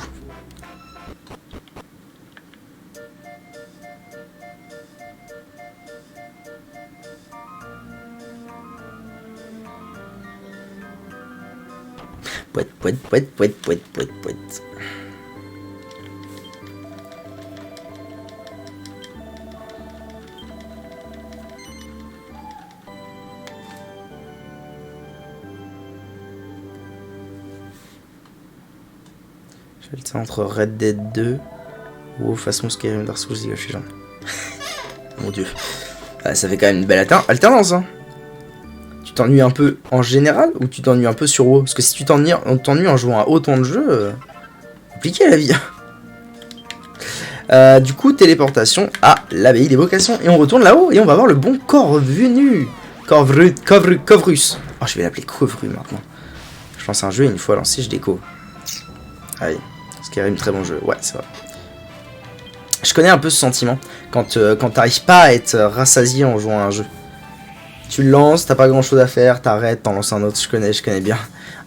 Pouet. 。Je vais le entre Red Dead 2 ou façon Skyrim Dark Souls League of Legends. Mon dieu. Ah, ça fait quand même une belle alternance, hein. Tu t'ennuies un peu en général ou tu t'ennuies un peu sur WoW? Parce que si tu t'ennuies en jouant à autant de jeux, compliqué la vie. Du coup, téléportation à l'abbaye des vocations. Et on retourne là-haut et on va voir le bon Corvenu. Corvrus. Oh, je vais l'appeler Corvru maintenant. Je lance un jeu et une fois lancé, je déco. Allez, Skyrim, très bon jeu. Ouais, c'est vrai. Je connais un peu ce sentiment. Quand t'arrives pas à être rassasié en jouant à un jeu. Tu le lances, t'as pas grand chose à faire, t'arrêtes, t'en lances un autre, je connais bien.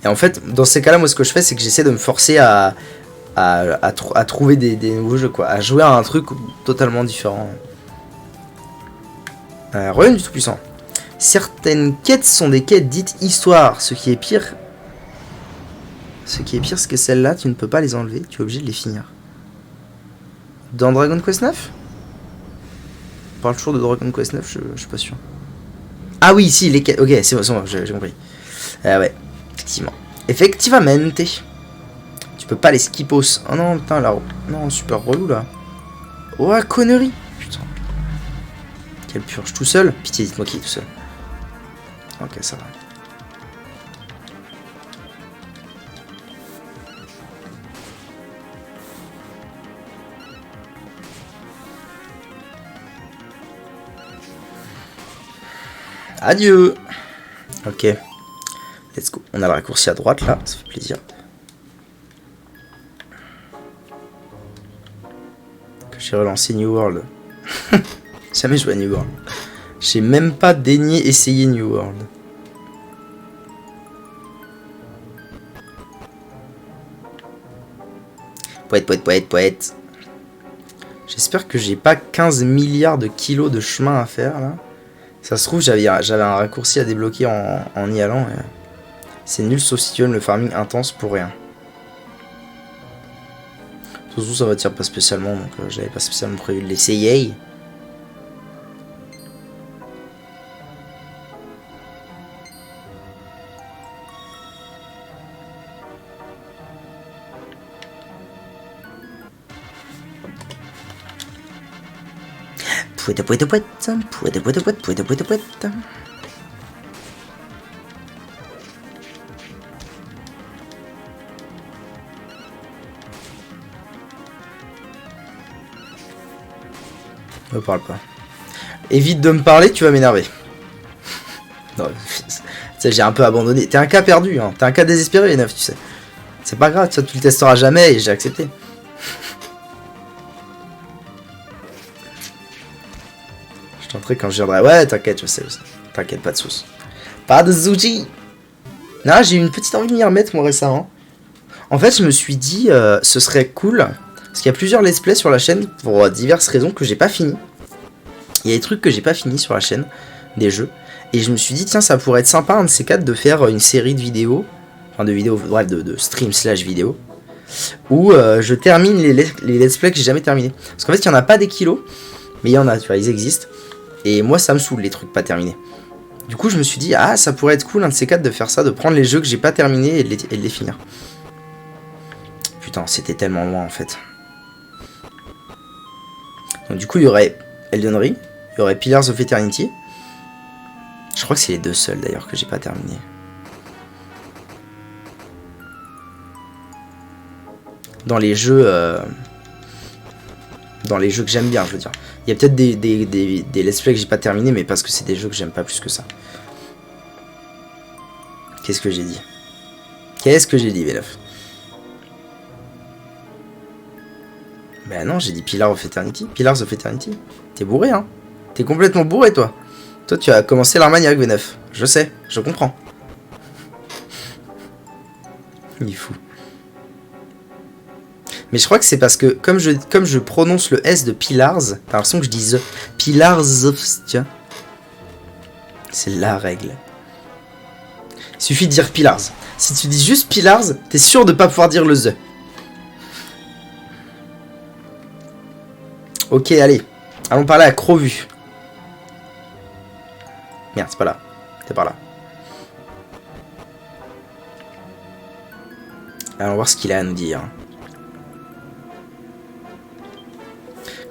Et en fait, dans ces cas-là, moi ce que je fais, c'est que j'essaie de me forcer à trouver des nouveaux jeux, quoi. À jouer à un truc totalement différent. Royaume du Tout-Puissant. Certaines quêtes sont des quêtes dites histoire. Ce qui est pire, c'est que celles-là, tu ne peux pas les enlever, tu es obligé de les finir. Dans Dragon Quest 9 ? On parle toujours de Dragon Quest 9, je suis pas sûr. Ah oui, si, les quêtes. Ok, c'est bon, j'ai compris. Ouais, effectivement. Effectivement. Tu peux pas les skipos. Oh non, putain, là. Non, super relou, là. Oh, connerie. Putain. Quelle purge. Tout seul? Pitié, dites-moi qui est tout seul. Ok, ça va. Adieu. Ok. Let's go. On a le raccourci à droite là, ça fait plaisir. Que j'ai relancé New World. Jamais joué à New World. J'ai même pas daigné essayer New World. Poète. J'espère que j'ai pas 15 milliards de kilos de chemin à faire là. Ça se trouve, j'avais un raccourci à débloquer en y allant. C'est nul sauf si tu aimes le farming intense pour rien. De toute façon, ça m'attire pas spécialement, donc j'avais pas spécialement prévu de l'essayer. Pouette. Me parle pas. Évite de me parler, tu vas m'énerver. Non, j'ai un peu abandonné. T'es un cas perdu, hein. T'es un cas désespéré, les neufs, tu sais. C'est pas grave, ça tu le testeras jamais et j'ai accepté. Je tenterai quand je viendrai. Ouais, t'inquiète, je sais. T'inquiète, pas de soucis. Pas de soucis. Non, j'ai eu une petite envie de m'y remettre, moi, récemment. En fait, je me suis dit, ce serait cool. Parce qu'il y a plusieurs let's play sur la chaîne pour diverses raisons que j'ai pas fini. Il y a des trucs que j'ai pas fini sur la chaîne, des jeux. Et je me suis dit, tiens, ça pourrait être sympa, un de ces quatre, de faire une série de vidéos. Enfin, de vidéos, bref, de stream / vidéo. Où je termine les let's play que j'ai jamais terminé. Parce qu'en fait, il y en a pas des kilos. Mais il y en a, tu vois, ils existent. Et moi, ça me saoule, les trucs pas terminés. Du coup, je me suis dit, ah, ça pourrait être cool, un de ces quatre, de faire ça, de prendre les jeux que j'ai pas terminés et de les finir. Putain, c'était tellement loin, en fait. Donc du coup, il y aurait Elden Ring, il y aurait Pillars of Eternity. Je crois que c'est les deux seuls d'ailleurs que j'ai pas terminé. Dans les jeux que j'aime bien, je veux dire. Il y a peut-être des let's play que j'ai pas terminé, mais parce que c'est des jeux que j'aime pas plus que ça. Qu'est-ce que j'ai dit? Vélof? Ben non, j'ai dit Pillars of Eternity. T'es bourré, hein? T'es complètement bourré, toi. Toi, tu as commencé l'Armagnac, V9. Je sais, je comprends. Il est fou. Mais je crois que c'est parce que, comme je prononce le S de Pillars, t'as l'impression que je dis The. Pillars of... Tiens. C'est la règle. Il suffit de dire Pillars. Si tu dis juste Pillars, t'es sûr de pas pouvoir dire le The. Ok, allez. Allons parler à Crovu. Merde, c'est pas là. C'est par là. Allons voir ce qu'il a à nous dire.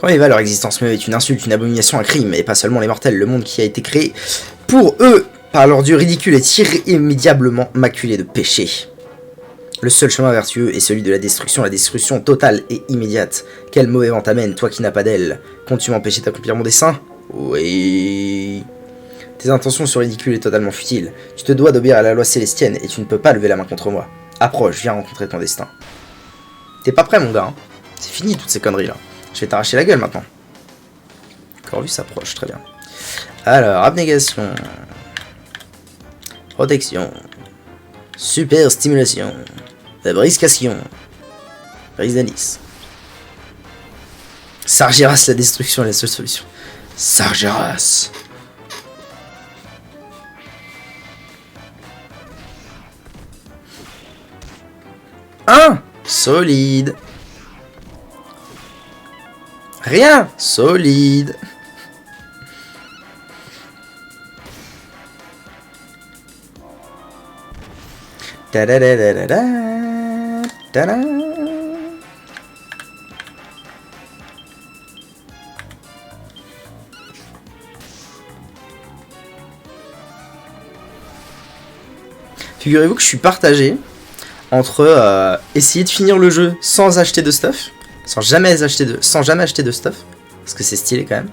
Quand va leur existence même est une insulte, une abomination, un crime, et pas seulement les mortels, le monde qui a été créé pour eux par leur dieu ridicule est irrémédiablement maculé de péché. Le seul chemin vertueux est celui de la destruction totale et immédiate. Quel mauvais vent t'amène, toi qui n'as pas d'aile. Comptes-tu m'empêcher d'accomplir mon dessein? Oui. Tes intentions sont ridicules et totalement futiles. Tu te dois d'obéir à la loi célestienne et tu ne peux pas lever la main contre moi. Approche, viens rencontrer ton destin. T'es pas prêt, mon gars, hein? C'est fini toutes ces conneries là. Je vais t'arracher la gueule maintenant. Corvus s'approche, très bien. Alors, abnégation. Protection. Super stimulation. La briscation. Brise d'indice. Sargeras, la destruction est la seule solution. Sargeras. Solide. Rien. Solide. Ta da da da da da da da. Figurez-vous que je suis partagé entre essayer de finir le jeu sans acheter de stuff, sans jamais acheter de stuff, parce que c'est stylé quand même.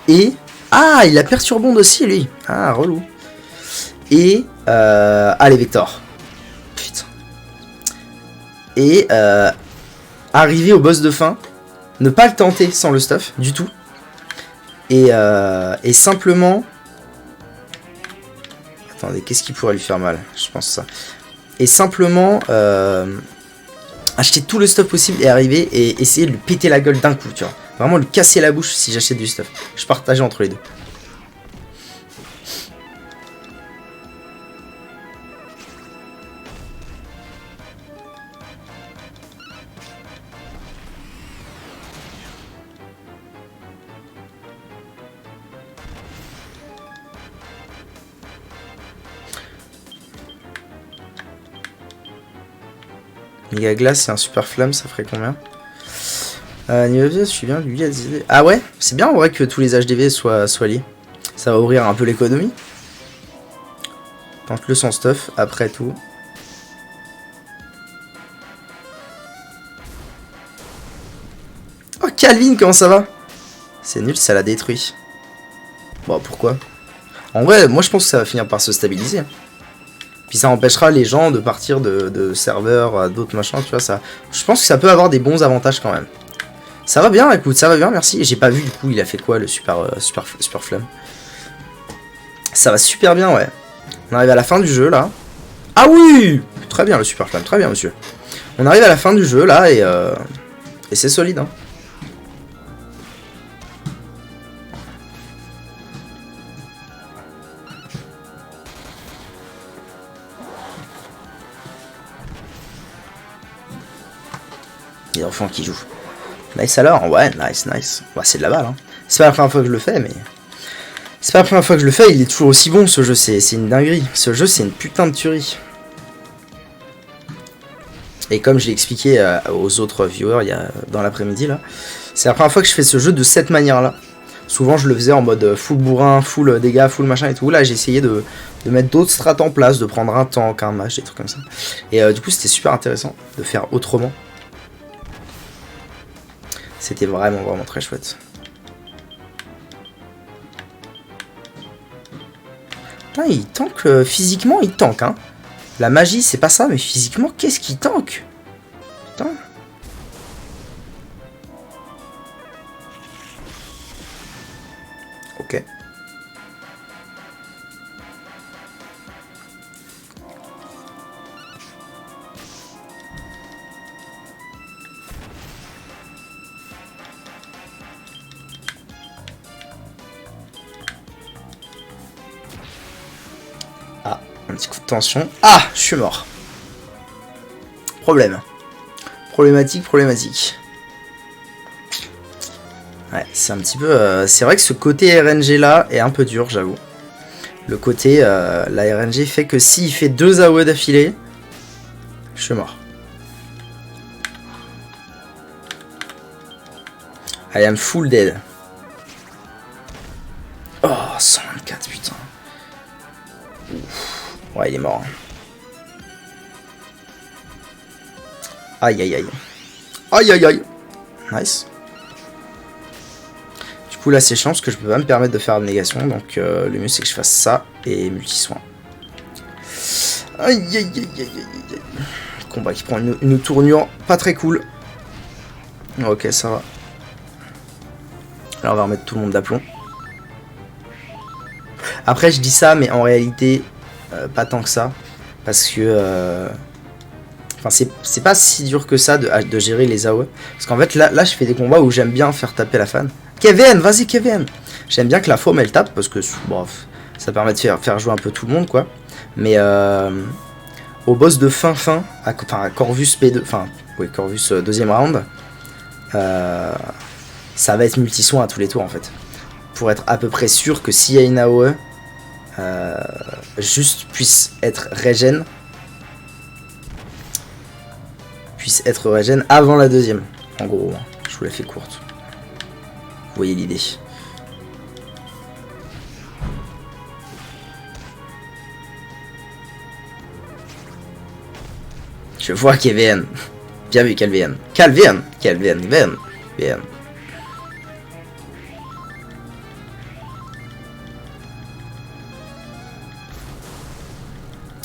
Et il a Perturbonde aussi lui. Ah relou. Et allez Vector. Putain. Et arriver au boss de fin, ne pas le tenter sans le stuff du tout. Et simplement. Attendez, qu'est-ce qui pourrait lui faire mal? Je pense ça. Et simplement acheter tout le stuff possible et arriver et essayer de lui péter la gueule d'un coup, tu vois. Vraiment lui casser la bouche si j'achète du stuff. Je partageais entre les deux. Méga glace et un super flamme, ça ferait combien? Niveau je suis bien, lui, ah ouais, c'est bien en vrai que tous les HDV soient liés. Ça va ouvrir un peu l'économie. Tente le sans stuff, après tout. Oh Calvin, comment ça va? C'est nul, ça l'a détruit. Bon, pourquoi? En vrai, moi je pense que ça va finir par se stabiliser. Puis ça empêchera les gens de partir de serveurs à d'autres machins, tu vois, ça. Je pense que ça peut avoir des bons avantages quand même. Ça va bien, écoute, ça va bien, merci. J'ai pas vu du coup, il a fait quoi le super flamme. Ça va super bien, ouais. On arrive à la fin du jeu là. Ah oui! Très bien le super flamme, très bien monsieur. On arrive à la fin du jeu là et c'est solide, hein. Les enfants qui jouent. Nice alors, ouais, nice. Bah, c'est de la balle, hein. C'est pas la première fois que je le fais, mais... C'est pas la première fois que je le fais, il est toujours aussi bon ce jeu, c'est une dinguerie. Ce jeu, c'est une putain de tuerie. Et comme je l'ai expliqué aux autres viewers dans l'après-midi, là, c'est la première fois que je fais ce jeu de cette manière-là. Souvent, je le faisais en mode full bourrin, full dégâts, full machin et tout. Là, j'ai essayé de mettre d'autres strats en place, de prendre un tank, un mage, des trucs comme ça. Et du coup, c'était super intéressant de faire autrement. C'était vraiment très chouette. Putain, il tank physiquement, il tank, hein. La magie, c'est pas ça, mais physiquement, qu'est-ce qu'il tank? Putain. Ok. Un petit coup de tension. Ah, je suis mort. Problème. Problématique. Ouais, c'est un petit peu... c'est vrai que ce côté RNG là est un peu dur, j'avoue. Le côté... la RNG fait que s'il fait 2 AOE d'affilée, je suis mort. I am full dead. Oh, 124, putain. Ouf. Ouais, il est mort. Aïe, aïe, aïe. Aïe, aïe, aïe. Nice. Du coup, là, c'est chiant parce que je peux pas me permettre de faire abnégation. Donc, le mieux, c'est que je fasse ça et multi-soin. Aïe, aïe, aïe, aïe, aïe, aïe. Combat qui prend une tournure pas très cool. Ok, ça va. Là, on va remettre tout le monde d'aplomb. Après, je dis ça, mais en réalité, pas tant que ça. Parce que... Enfin, c'est pas si dur que ça de gérer les AOE. Parce qu'en fait, là, je fais des combats où j'aime bien faire taper la fan. Kevin, vas-y, Kevin. J'aime bien que la faume, elle tape. Parce que, bon, ça permet de faire jouer un peu tout le monde, quoi. Mais au boss de fin, à Corvus P2, enfin, oui, Corvus deuxième round, ça va être multi-soin à tous les tours, en fait. Pour être à peu près sûr que s'il y a une AOE, juste puisse être régène avant la deuxième. En gros, je vous la fais courte. Vous voyez l'idée. Je vois Kevin. Bien vu, Calvin. Calvin.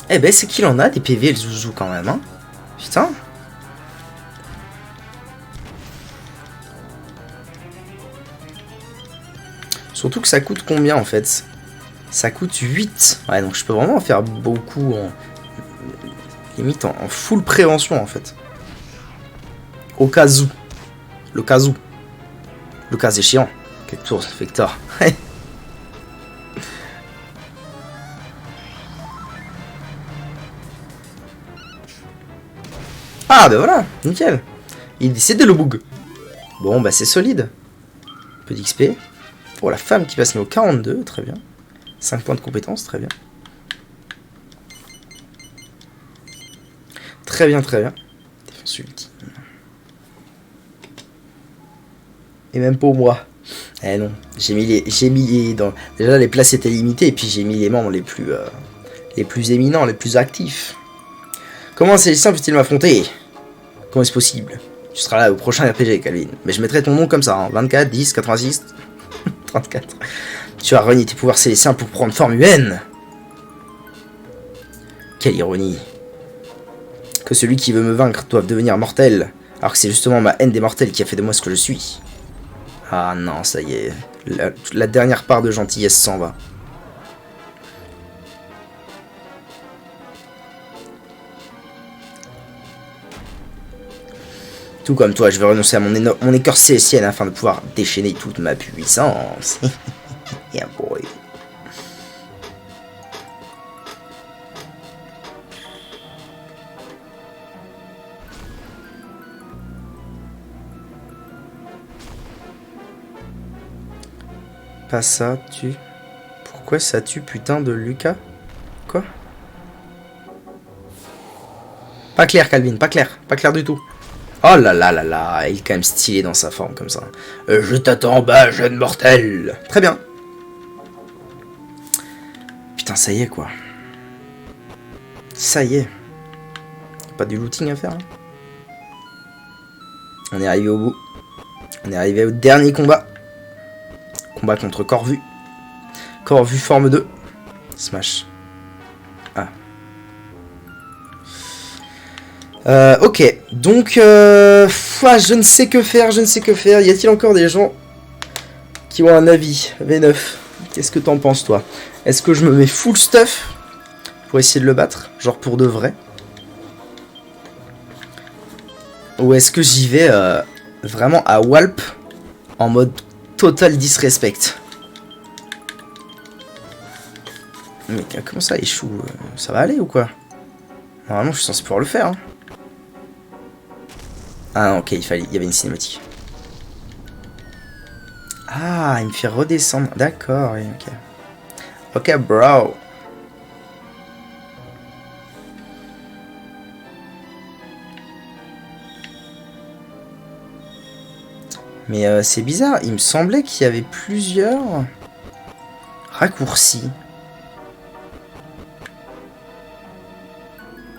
Eh ben, c'est qu'il en a des PV, le Zouzou, quand même, hein. Putain. Surtout que ça coûte combien, en fait? Ça coûte 8. Ouais, donc je peux vraiment en faire beaucoup en... Limite en full prévention, en fait. Au cas où. Le cas où. Le cas échéant. Quel tour, Vector. Ah, ben voilà, nickel. Il décide de le bug. Bon, bah c'est solide. Peu d'XP. Pour la femme qui passe niveau 42, très bien. 5 points de compétence, très bien. Très bien, très bien. Défense ultime. Et même pour moi. Eh non, j'ai mis les dans... Déjà les places étaient limitées et puis j'ai mis les membres les plus éminents, les plus actifs. Comment Célestin peut-il m'affronter? Comment est-ce possible? Tu seras là au prochain RPG, Calvin. Mais je mettrai ton nom comme ça, hein. 24, 10, 86, 34. Tu as renié tes pouvoirs célestiens pour prendre forme humaine. Quelle ironie. Que celui qui veut me vaincre doive devenir mortel, alors que c'est justement ma haine des mortels qui a fait de moi ce que je suis. Ah non, ça y est. La dernière part de gentillesse s'en va. Tout comme toi, je vais renoncer à mon écorce célestienne afin de pouvoir déchaîner toute ma puissance. Yeah boy. Pas ça, tu... Pourquoi ça tue putain de Lucas? Quoi? Pas clair, Calvin, pas clair du tout. Oh là là là là, il est quand même stylé dans sa forme comme ça. Je t'attends en bas, jeune mortel. Très bien. Putain, ça y est quoi. Ça y est. Pas du looting à faire. Hein. On est arrivé au bout. On est arrivé au dernier combat. Combat contre Corvu. Corvu forme 2. Smash. Ah. Ok, donc je ne sais que faire, Y a-t-il encore des gens qui ont un avis? V9, qu'est-ce que t'en penses toi? Est-ce que je me mets full stuff pour essayer de le battre, genre pour de vrai? Ou est-ce que j'y vais vraiment à Walp en mode total disrespect? Mais comment ça échoue? Ça va aller ou quoi? Normalement je suis censé pouvoir le faire. Hein. Ah non, ok, il y avait une cinématique. Ah, il me fait redescendre. D'accord, oui, ok. Ok, bro. Mais c'est bizarre, il me semblait qu'il y avait plusieurs raccourcis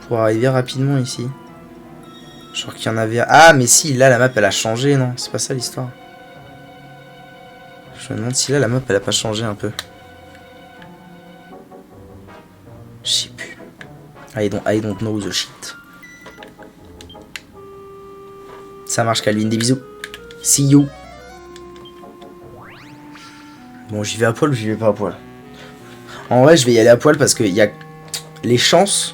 pour arriver rapidement ici. Genre qu'il y en avait... Ah mais si, là la map elle a changé, non? C'est pas ça l'histoire. Je me demande si là la map elle a pas changé un peu. Je sais plus. I don't know the shit. Ça marche Calvin, des bisous. See you. Bon, j'y vais à poil ou j'y vais pas à poil? En vrai, je vais y aller à poil parce que y a les chances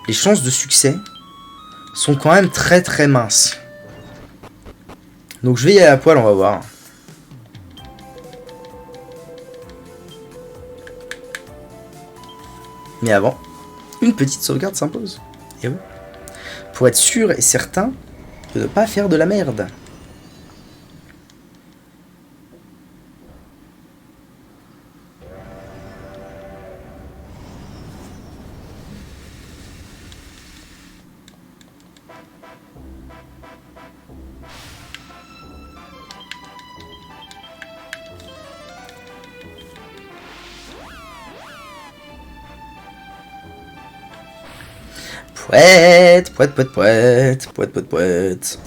de succès sont quand même très très minces. Donc je vais y aller à poil, on va voir. Mais avant, une petite sauvegarde s'impose. Et oui. Pour être sûr et certain de ne pas faire de la merde. Pouette, pouette, pouette, pouette, pouette, pouette, pouette.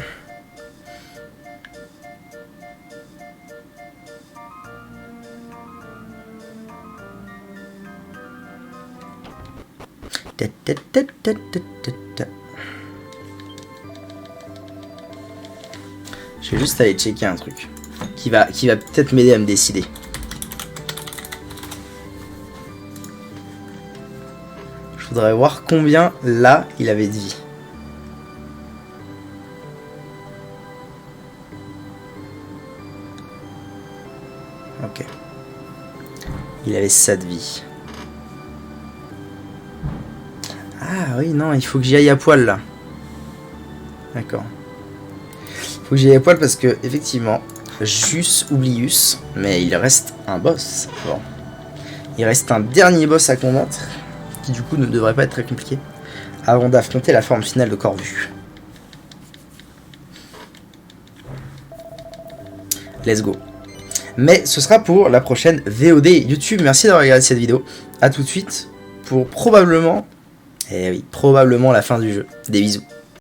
Je vais juste aller checker un truc qui va peut-être m'aider à me décider. Je voudrais voir combien là il avait de vie. Ok. Il avait ça de vie. Ah oui, non, il faut que j'y aille à poil là. D'accord. Il faut que j'y aille à poil parce que, effectivement, Jus oublius, mais il reste un boss. Bon. Il reste un dernier boss à combattre, qui du coup ne devrait pas être très compliqué, avant d'affronter la forme finale de Corvu. Let's go. Mais ce sera pour la prochaine VOD YouTube. Merci d'avoir regardé cette vidéo. A tout de suite pour probablement... Eh oui, probablement la fin du jeu. Des bisous.